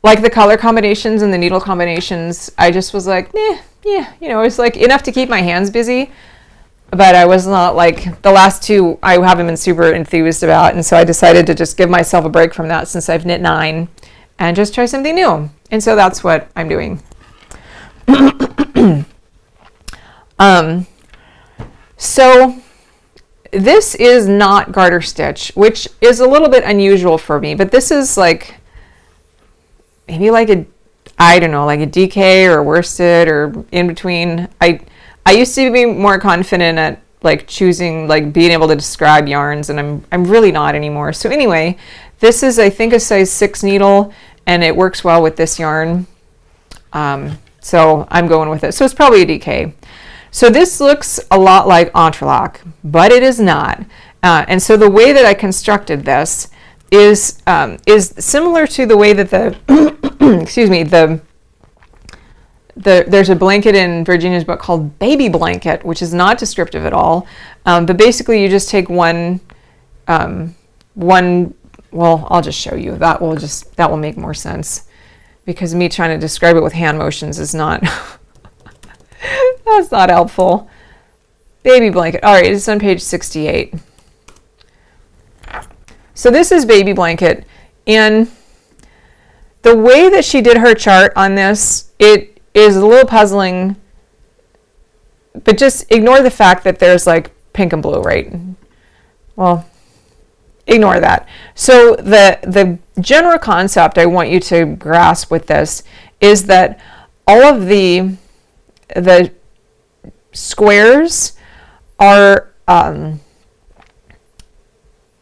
like the color combinations and the needle combinations, I just was like, yeah, it was like enough to keep my hands busy, but I was not like, the last 2 I haven't been super enthused about, and so I decided to just give myself a break from that since I've knit 9 and just try something new. And so that's what I'm doing. So this is not garter stitch, which is a little bit unusual for me, but this is like maybe like a DK or worsted or in between. I used to be more confident at like choosing, like being able to describe yarns, and I'm really not anymore. So anyway, this is, I think, a size 6 needle, and it works well with this yarn. So I'm going with it. So it's probably a DK. So this looks a lot like Entrelac, but it is not. And so the way that I constructed this is similar to the way that the excuse me, there's a blanket in Virginia's book called Baby Blanket, which is not descriptive at all. But basically, you just take one. Well, I'll just show you. That will make more sense, because me trying to describe it with hand motions is not. That's not helpful. Baby blanket. All right, it's on page 68. So this is Baby Blanket, and the way that she did her chart on this, it is a little puzzling, but just ignore the fact that there's like pink and blue, right? Well, ignore that. So the general concept I want you to grasp with this is that all of the squares are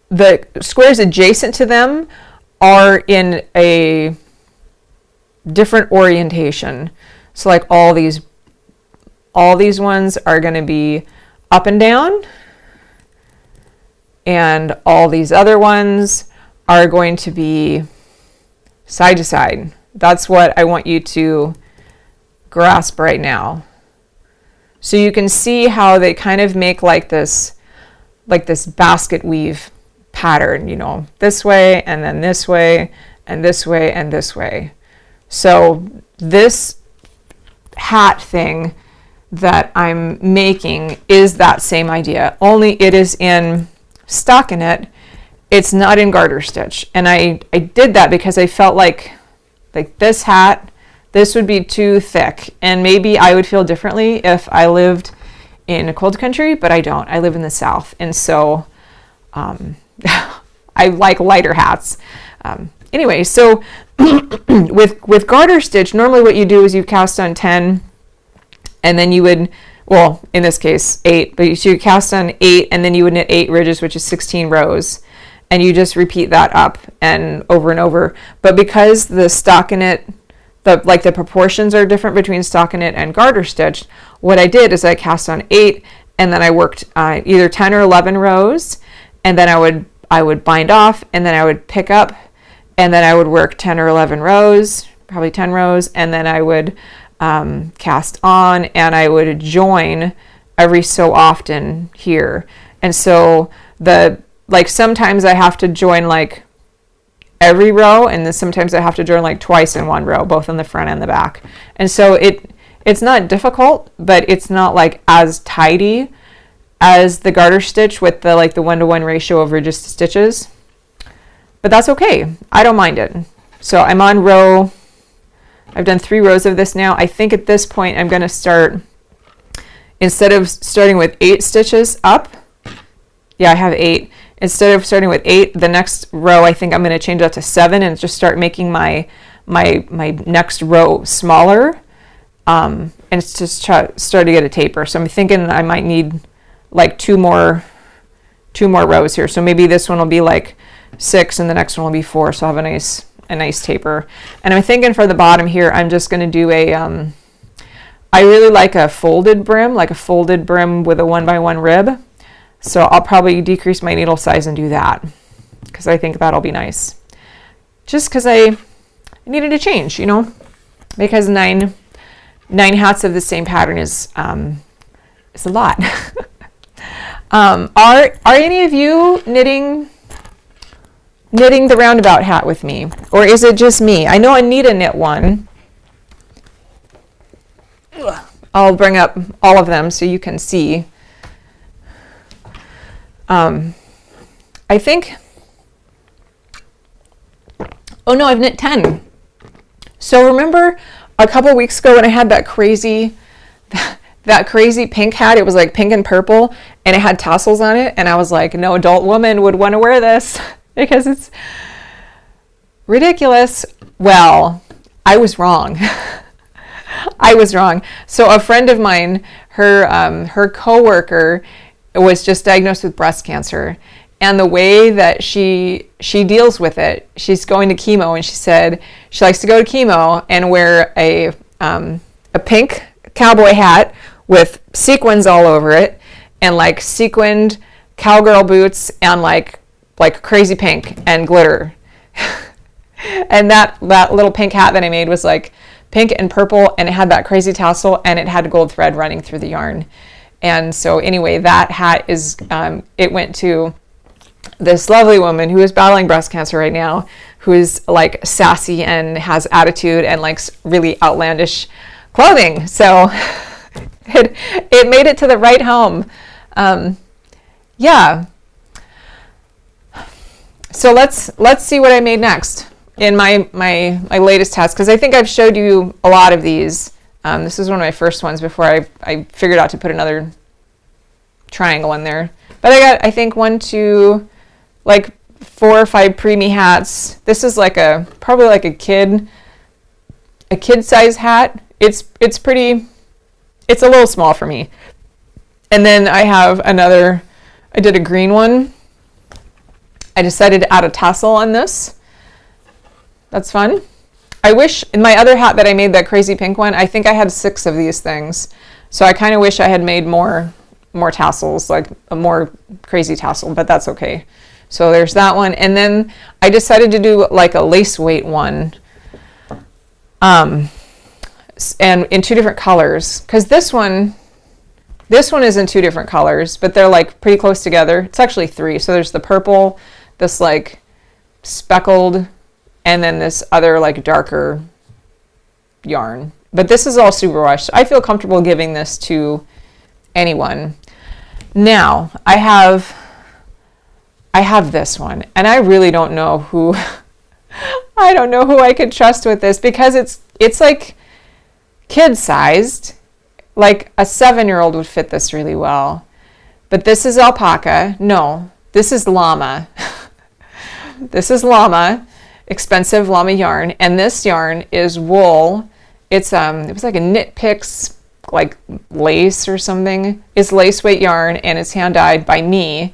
the squares adjacent to them are in a different orientation. So like all these ones are going to be up and down, and all these other ones are going to be side to side. That's what I want you to grasp right now. So you can see how they kind of make like this basket weave pattern, you know, this way and then this way and this way and this way. So this hat thing that I'm making is that same idea, only it is in stockinette. It's not in garter stitch. And I did that because I felt like this hat, this would be too thick, and maybe I would feel differently if I lived in a cold country, but I don't. I live in the South, and so I like lighter hats. Anyway, so with garter stitch, normally what you do is you cast on 10, and then you would, well, in this case 8, but you cast on 8, and then you would knit 8 ridges, which is 16 rows, and you just repeat that up and over. But because the stockinette, the proportions are different between stockinette and garter stitch, what I did is I cast on 8, and then I worked either 10 or 11 rows, and then I would bind off, and then I would pick up, and then I would work 10 or 11 rows, probably 10 rows, and then I would cast on, and I would join every so often here. And so sometimes I have to join like every row, and then sometimes I have to join like twice in one row, both in the front and the back. And so it's not difficult, but it's not like as tidy as the garter stitch with the 1-to-1 ratio of ridges to stitches. But that's okay. I don't mind it. So I'm on row, I've done 3 rows of this now. I think at this point I'm going to start, instead of starting with 8 stitches up, yeah, I have 8. Instead of starting with 8, the next row I think I'm going to change that to 7 and just start making my next row smaller, and it's just start to get a taper. So I'm thinking I might need like two more rows here. So maybe this one will be like 6 and the next one will be 4. So I'll have a nice taper. And I'm thinking for the bottom here, I'm just going to do I really like a folded brim, with a 1x1 rib. So I'll probably decrease my needle size and do that, because I think that'll be nice. Just because I needed to change, because nine hats of the same pattern is a lot. Are any of you knitting the roundabout hat with me, or is it just me? I know Anita knit one. I'll bring up all of them so you can see. I think, oh no, I've knit 10. So remember a couple weeks ago when I had that crazy pink hat? It was like pink and purple, and it had tassels on it, and I was like, no adult woman would want to wear this because it's ridiculous. Well, I was wrong. I was wrong. So a friend of mine, her coworker was just diagnosed with breast cancer, and the way that she deals with it, she's going to chemo, and she said she likes to go to chemo and wear a pink cowboy hat with sequins all over it, and like sequined cowgirl boots, and like like crazy pink and glitter. And that little pink hat that I made was like pink and purple, and it had that crazy tassel, and it had gold thread running through the yarn. And so anyway, that hat is, it went to this lovely woman who is battling breast cancer right now, who is like sassy and has attitude and likes really outlandish clothing. So it made it to the right home. Yeah. So let's see what I made next in my latest test, because I think I've showed you a lot of these. This is one of my first ones before I figured out to put another triangle in there. But I got, I think, 1, 2, like 4 or 5 preemie hats. This is like probably like a kid size hat. It's pretty, it's a little small for me. And then I have another, I did a green one. I decided to add a tassel on this. That's fun. I wish, in my other hat that I made, that crazy pink one, I think I had 6 of these things. So I kind of wish I had made more tassels, like a more crazy tassel, but that's okay. So there's that one. And then I decided to do like a lace weight one. And in 2 different colors, because this one is in 2 different colors, but they're like pretty close together. It's actually 3. So there's the purple, this like speckled, and then this other like darker yarn. But this is all superwash. I feel comfortable giving this to anyone. Now I have this one, and I really don't know who I don't know who I could trust with this, because it's like kid sized. Like a 7-year-old would fit this really well. But this is alpaca. No, this is llama. This is llama, expensive llama yarn, and this yarn is wool. It's it was like a Knit Picks like lace or something. It's lace weight yarn, and it's hand dyed by me.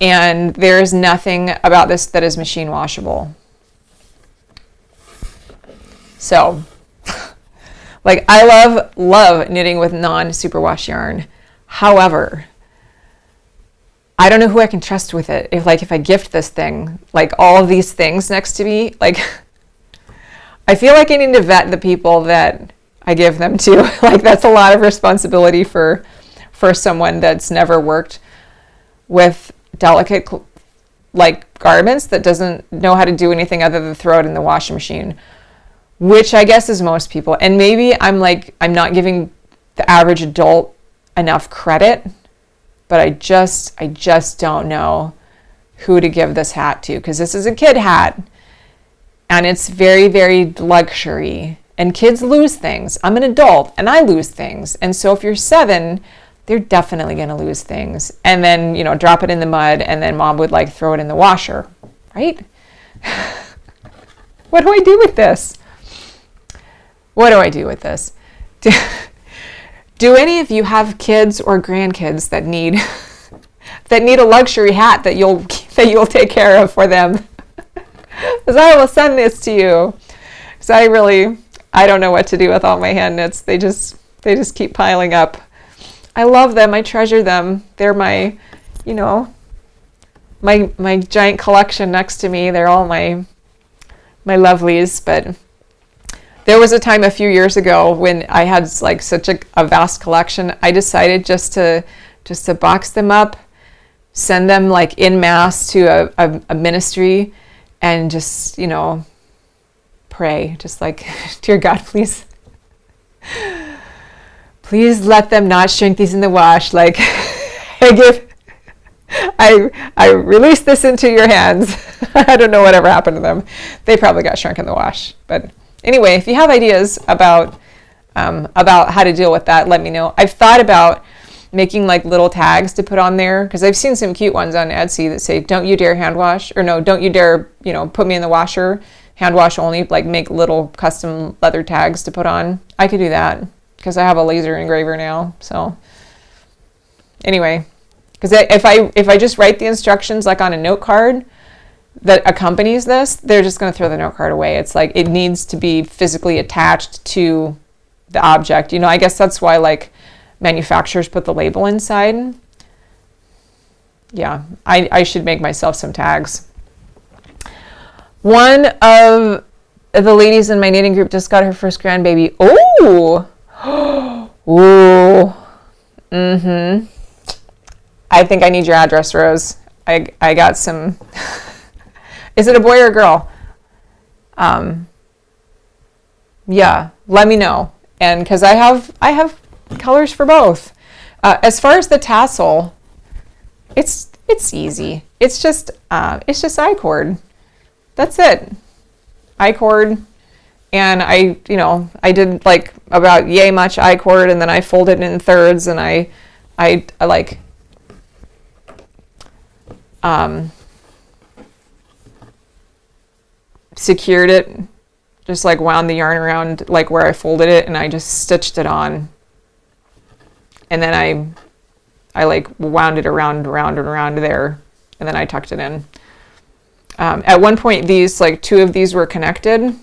And there is nothing about this that is machine washable. So, like, I love knitting with non-superwash yarn. However, I don't know who I can trust with it. If I gift this thing, like all of these things next to me, like, I feel like I need to vet the people that I give them to. Like, that's a lot of responsibility for someone that's never worked with delicate like garments, that doesn't know how to do anything other than throw it in the washing machine, which I guess is most people. And maybe I'm not giving the average adult enough credit, but I just don't know who to give this hat to, because this is a kid hat and it's very, very luxury, and kids lose things. I'm an adult and I lose things. And so if you're 7, they're definitely going to lose things, and then, you know, drop it in the mud, and then mom would like throw it in the washer, right? What do I do with this? What do I do with this? Do any of you have kids or grandkids that need a luxury hat that you'll take care of for them? Because I will send this to you. Because I don't know what to do with all my hand knits. They just keep piling up. I love them. I treasure them. They're my, you know, my giant collection next to me. They're all my lovelies. But there was a time a few years ago when I had like such a vast collection. I decided just to box them up, send them like en masse to a ministry, and just, you know, pray, just like, dear God, please let them not shrink these in the wash. Like, I release this into your hands. I don't know whatever happened to them. They probably got shrunk in the wash. But anyway, if you have ideas about how to deal with that, let me know. I've thought about making like little tags to put on there, because I've seen some cute ones on Etsy that say, don't you dare hand wash, or no, don't you dare, you know, put me in the washer, hand wash only, like make little custom leather tags to put on. I could do that, because I have a laser engraver now. So anyway, because if I just write the instructions like on a note card that accompanies this, they're just going to throw the note card away. It's like, it needs to be physically attached to the object. You know, I guess that's why like manufacturers put the label inside. yeah, I should make myself some tags. One of the ladies in my knitting group just got her first grandbaby. Oh, ooh, I think I need your address, Rose. I got some. Is it a boy or a girl? Yeah, let me know. And because I have colors for both. As far as the tassel, it's easy. It's just I-cord. That's it. I-cord. And I did like about yay much I-cord, and then I folded it in thirds, and I like secured it, just like wound the yarn around like where I folded it, and I just stitched it on, and then I like wound it around there, and then I tucked it in. At one point, these like two of these were connected,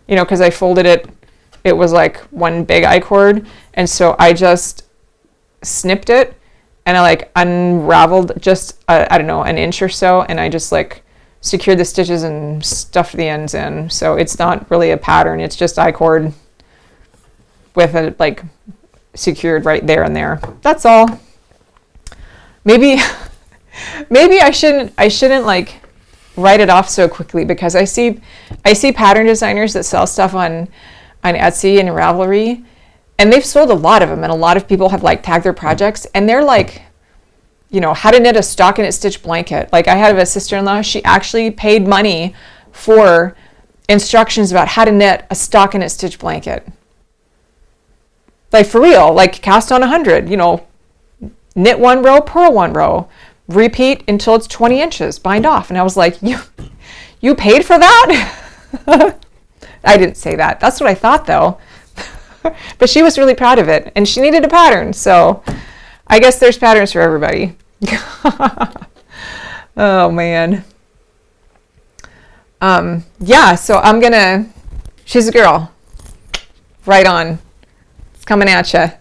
because I folded it, it was like one big I-cord, and so I just snipped it, and I like unraveled just I don't know, an inch or so, and I just like secured the stitches and stuffed the ends in. So it's not really a pattern, it's just I-cord with it like secured right there and there. That's all. Maybe I shouldn't like write it off so quickly, because I see pattern designers that sell stuff on Etsy and Ravelry, and they've sold a lot of them, and a lot of people have like tagged their projects, and they're like, how to knit a stockinette stitch blanket. Like I had a sister-in-law, she actually paid money for instructions about how to knit a stockinette stitch blanket. Like for real, like cast on 100, knit one row, purl one row, repeat until it's 20 inches, bind off. And I was like, you paid for that? I didn't say that. That's what I thought though. But she was really proud of it, and she needed a pattern. So I guess there's patterns for everybody. Oh man. Yeah, so she's a girl. Right on. It's coming at you.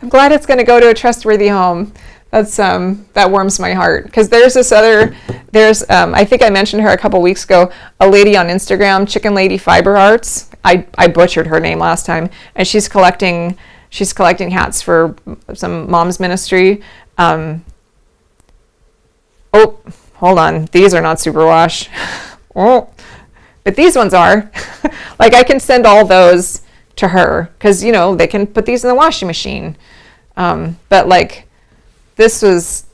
I'm glad it's going to go to a trustworthy home. That's that warms my heart, because there's I think I mentioned her a couple weeks ago, a lady on Instagram, Chicken Lady Fiber Arts. I butchered her name last time, and she's collecting hats for some mom's ministry. Oh, hold on, these are not superwash. Oh, but these ones are. Like I can send all those to her, because they can put these in the washing machine. But like this was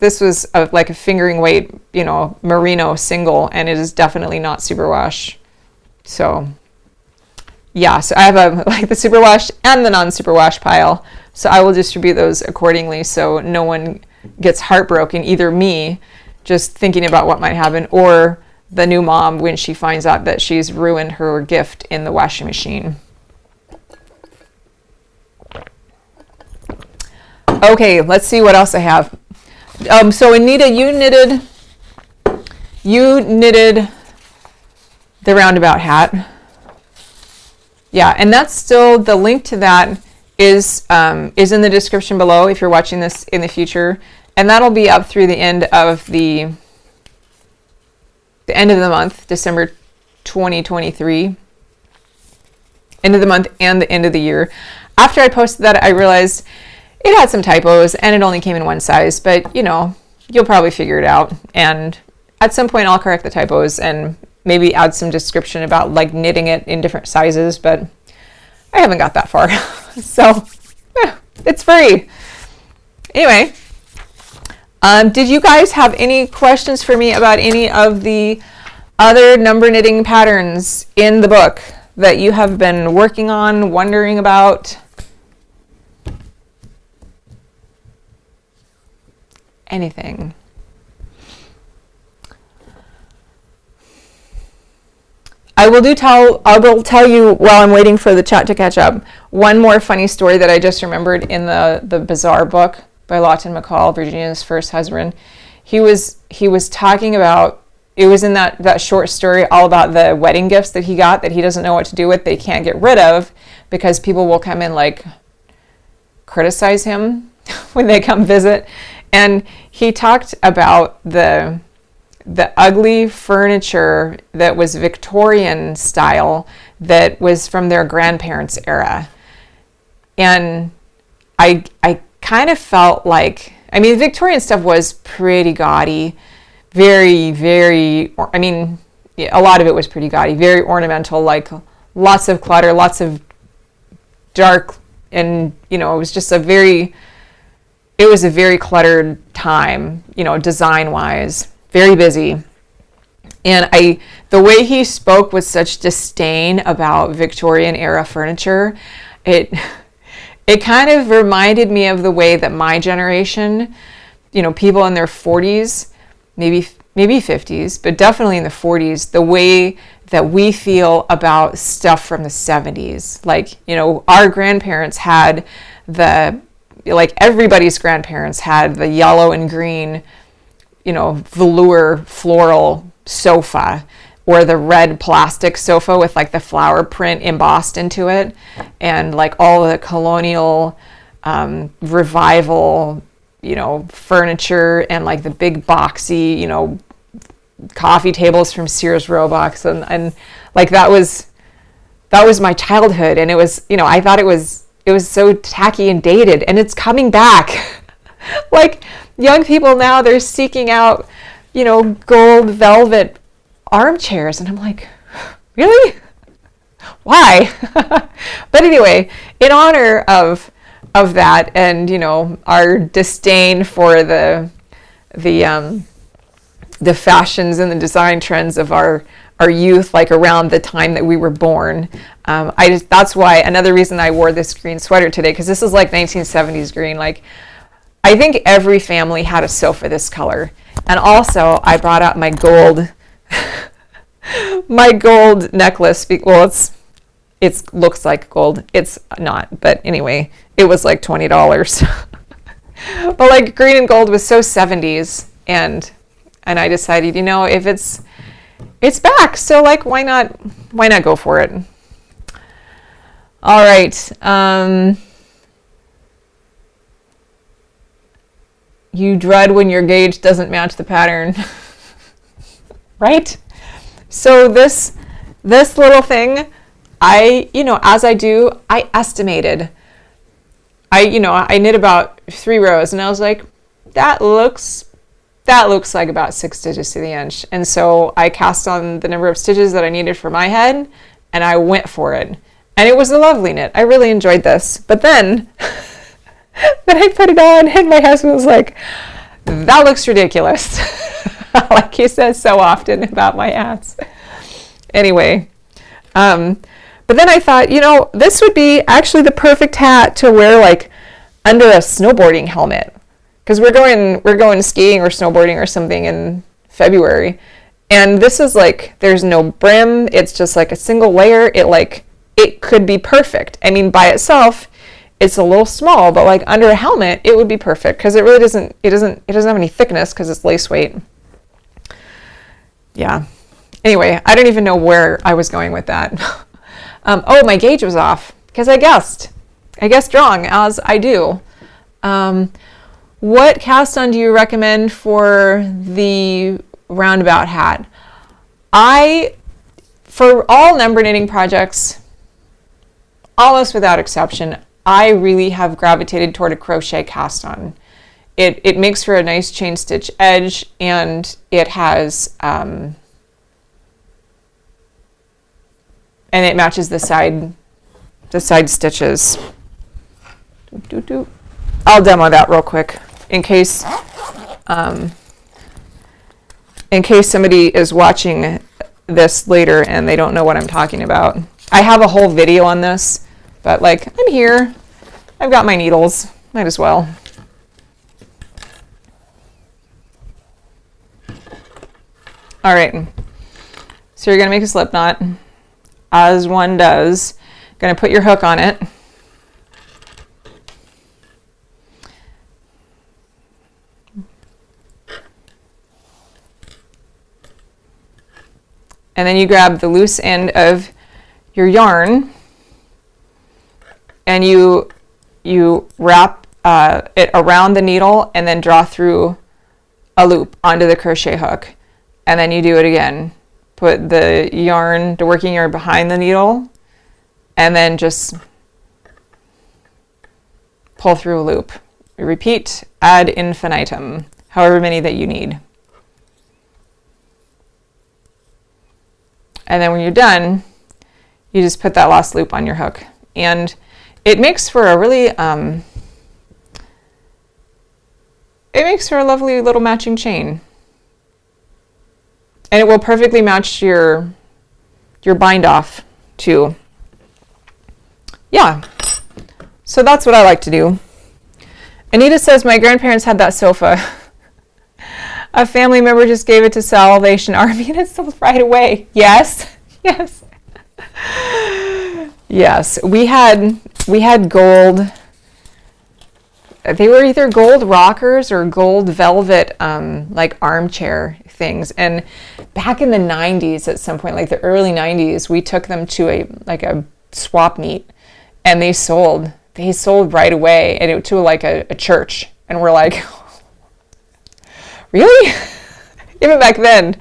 like a fingering weight, merino single, and it is definitely not superwash. So yeah, so I have like the superwash and the non-superwash pile. So I will distribute those accordingly, so no one gets heartbroken, either me just thinking about what might happen, or the new mom when she finds out that she's ruined her gift in the washing machine. Okay, let's see what else I have. So Anita, you knitted the Roundabout hat. Yeah, and that's still, the link to that is in the description below if you're watching this in the future, and that'll be up through the end of the end of the month, December 2023. End of the month and the end of the year. After I posted that, I realized it had some typos and it only came in one size, but you'll probably figure it out. And at some point I'll correct the typos and maybe add some description about like knitting it in different sizes, but I haven't got that far. So it's free. Anyway, did you guys have any questions for me about any of the other number knitting patterns in the book that you have been working on, wondering about? Anything? I will tell you while I'm waiting for the chat to catch up, one more funny story that I just remembered in the Bizarre book by Lawton McCall, Virginia's first husband. He was talking about, it was in that short story all about the wedding gifts that he got that he doesn't know what to do with, they can't get rid of because people will come and like criticize him when they come visit. And he talked about the ugly furniture that was Victorian style that was from their grandparents' era. And I kind of felt like, I mean, Victorian stuff was pretty gaudy, very, very, I mean, yeah, a lot of it was pretty gaudy, very ornamental, like lots of clutter, lots of dark, and, you know, it was a very cluttered time, you know, design-wise, very busy. And the way he spoke with such disdain about Victorian era furniture, it kind of reminded me of the way that my generation, you know, people in their 40s, maybe 50s, but definitely in the 40s, the way that we feel about stuff from the 70s. Like, you know, our grandparents had like everybody's grandparents had the yellow and green, you know, velour floral sofa, or the red plastic sofa with like the flower print embossed into it, and like all the colonial revival, you know, furniture, and like the big boxy, you know, coffee tables from Sears Roebuck, and like that was my childhood. And it was, you know, I thought it was so tacky and dated, and it's coming back. Like young people now, they're seeking out, you know, gold velvet armchairs, and I'm like, really? Why? But anyway, in honor of that, and, you know, our disdain for the fashions and the design trends of our youth, like around the time that we were born, that's why, another reason I wore this green sweater today, because this is like 1970s green. Like, I think every family had a sofa this color. And also, I brought out my gold necklace. Well, it looks like gold. It's not, but anyway, it was like $20. But like green and gold was so 70s, and I decided, you know, if it's back, so like why not go for it? All right. You dread when your gauge doesn't match the pattern. Right? So this little thing, you know, as I do, I estimated. I knit about 3 rows, and I was like, that looks like about 6 stitches to the inch. And so I cast on the number of stitches that I needed for my head, and I went for it. And it was a lovely knit. I really enjoyed this. But then I put it on, and my husband was like, that looks ridiculous. Like he says so often about my hats. Anyway, but then I thought, you know, this would be actually the perfect hat to wear like under a snowboarding helmet, because we're going skiing or snowboarding or something in February, and this is like, there's no brim, it's just like a single layer. It could be perfect. I mean, by itself it's a little small, but like under a helmet it would be perfect, because it really doesn't have any thickness, because it's lace weight. Yeah. Anyway, I don't even know where I was going with that. Oh, my gauge was off, because I guessed wrong, as I do. What cast on do you recommend for the roundabout hat? For all number knitting projects, almost without exception, I really have gravitated toward a crochet cast on. It makes for a nice chain stitch edge, and it has and it matches the side stitches. I'll demo that real quick in case somebody is watching this later and they don't know what I'm talking about. I have a whole video on this, but like, I'm here, I've got my needles, might as well. All right, so you're gonna make a slip knot, as one does. Gonna put your hook on it. And then you grab the loose end of your yarn, and you wrap it around the needle and then draw through a loop onto the crochet hook. And then you do it again. Put the yarn, the working yarn behind the needle, and then just pull through a loop. Repeat ad infinitum, however many that you need. And then when you're done, you just put that last loop on your hook. And it makes for a really, it makes for a lovely little matching chain. And it will perfectly match your bind off too. Yeah, so that's what I like to do. Anita says, my grandparents had that sofa. A family member just gave it to Salvation Army and it sold right away. Yes, yes. Yes, we had gold. They were either gold rockers or gold velvet, like armchair things. And back in the 90s, at some point, like the early 90s, we took them to a swap meet, and they sold right away, and to a church. And we're like, really? Even back then.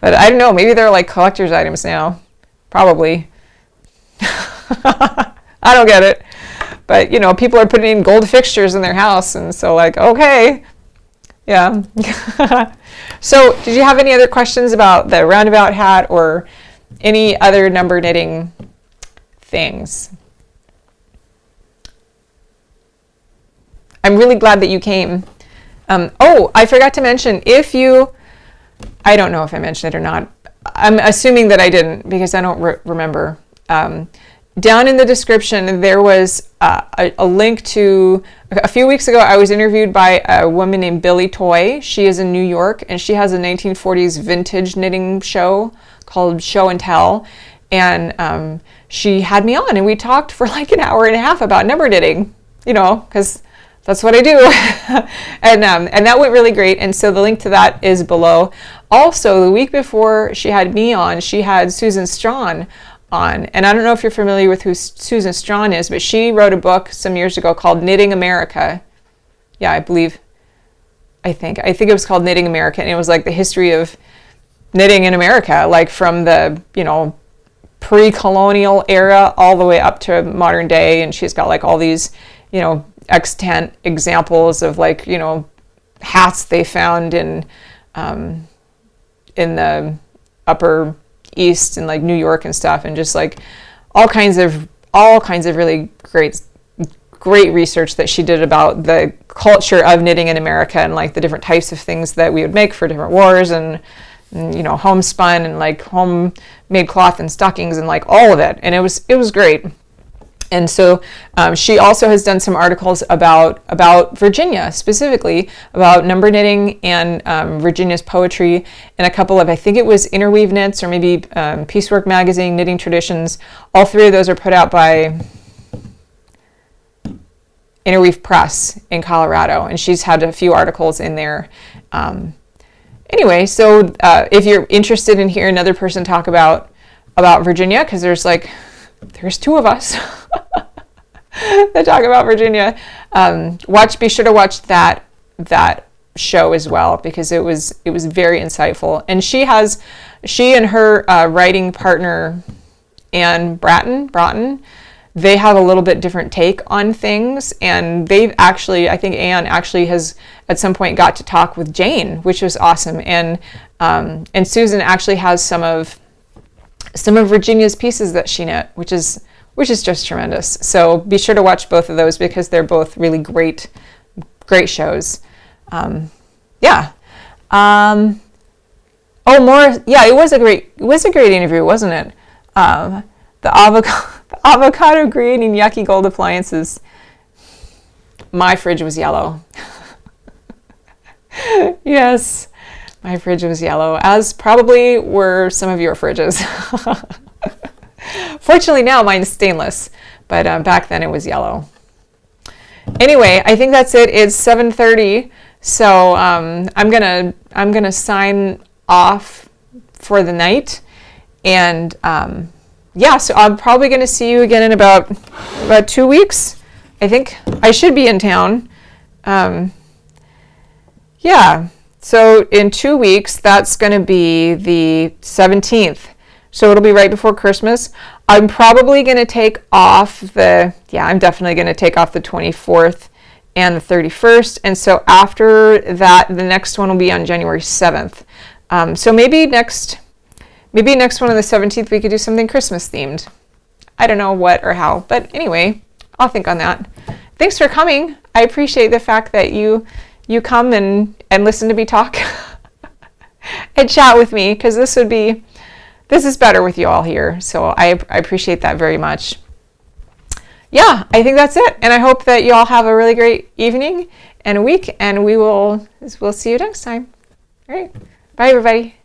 But I don't know, maybe they're like collector's items now. Probably. I don't get it. But, people are putting in gold fixtures in their house, and so like, okay. Yeah. So, did you have any other questions about the Roundabout hat or any other number knitting things? I'm really glad that you came. Oh, I forgot to mention, I don't know if I mentioned it or not. I'm assuming that I didn't because I don't remember. Down in the description, there was a link to, a few weeks ago, I was interviewed by a woman named Billy Toy. She is in New York, and she has a 1940s vintage knitting show called Show and Tell. And she had me on, and we talked for like an hour and a half about number knitting, because that's what I do. And that went really great. And so the link to that is below. Also, the week before she had me on, she had Susan Strawn on. And I don't know if you're familiar with who Susan Strawn is, but she wrote a book some years ago called Knitting America. Yeah, I think it was called Knitting America. And it was like the history of knitting in America, like from the, pre-colonial era all the way up to modern day. And she's got like all these, extant examples of like, hats they found in the upper East and like New York and stuff, and just like all kinds of really great research that she did about the culture of knitting in America and like the different types of things that we would make for different wars and homespun and like homemade cloth and stockings and like all of it. And it was great. And so she also has done some articles about Virginia, specifically about number knitting and Virginia's poetry, and a couple of, I think it was Interweave Knits or maybe Piecework Magazine, Knitting Traditions. All three of those are put out by Interweave Press in Colorado, and she's had a few articles in there. Anyway, so if you're interested in hearing another person talk about Virginia, because there's two of us that talk about Virginia. Be sure to watch that show as well, because it was very insightful. And she and her writing partner Anne Broughton, they have a little bit different take on things, and I think Anne actually has at some point got to talk with Jane, which was awesome. And Susan actually has some of Virginia's pieces that she knit, which is just tremendous. So be sure to watch both of those because they're both really great shows. Yeah. Oh, more. Yeah, it was a great interview, wasn't it? The avocado green and yucky gold appliances. My fridge was yellow. Yes. My fridge was yellow, as probably were some of your fridges. Fortunately now mine's stainless, but back then it was yellow. Anyway, I think that's it. It's 7:30, so I'm gonna sign off for the night, and yeah, so I'm probably gonna see you again in about 2 weeks. I think I should be in town. Yeah, so in 2 weeks, that's going to be the 17th. So it'll be right before Christmas. I'm probably going to take off I'm definitely going to take off the 24th and the 31st. And so after that, the next one will be on January 7th. So maybe next one on the 17th, we could do something Christmas themed. I don't know what or how, but anyway, I'll think on that. Thanks for coming. I appreciate the fact that you come and listen to me talk and chat with me, because this is better with you all here. So I appreciate that very much. Yeah, I think that's it. And I hope that you all have a really great evening and week, and we'll see you next time. All right. Bye, everybody.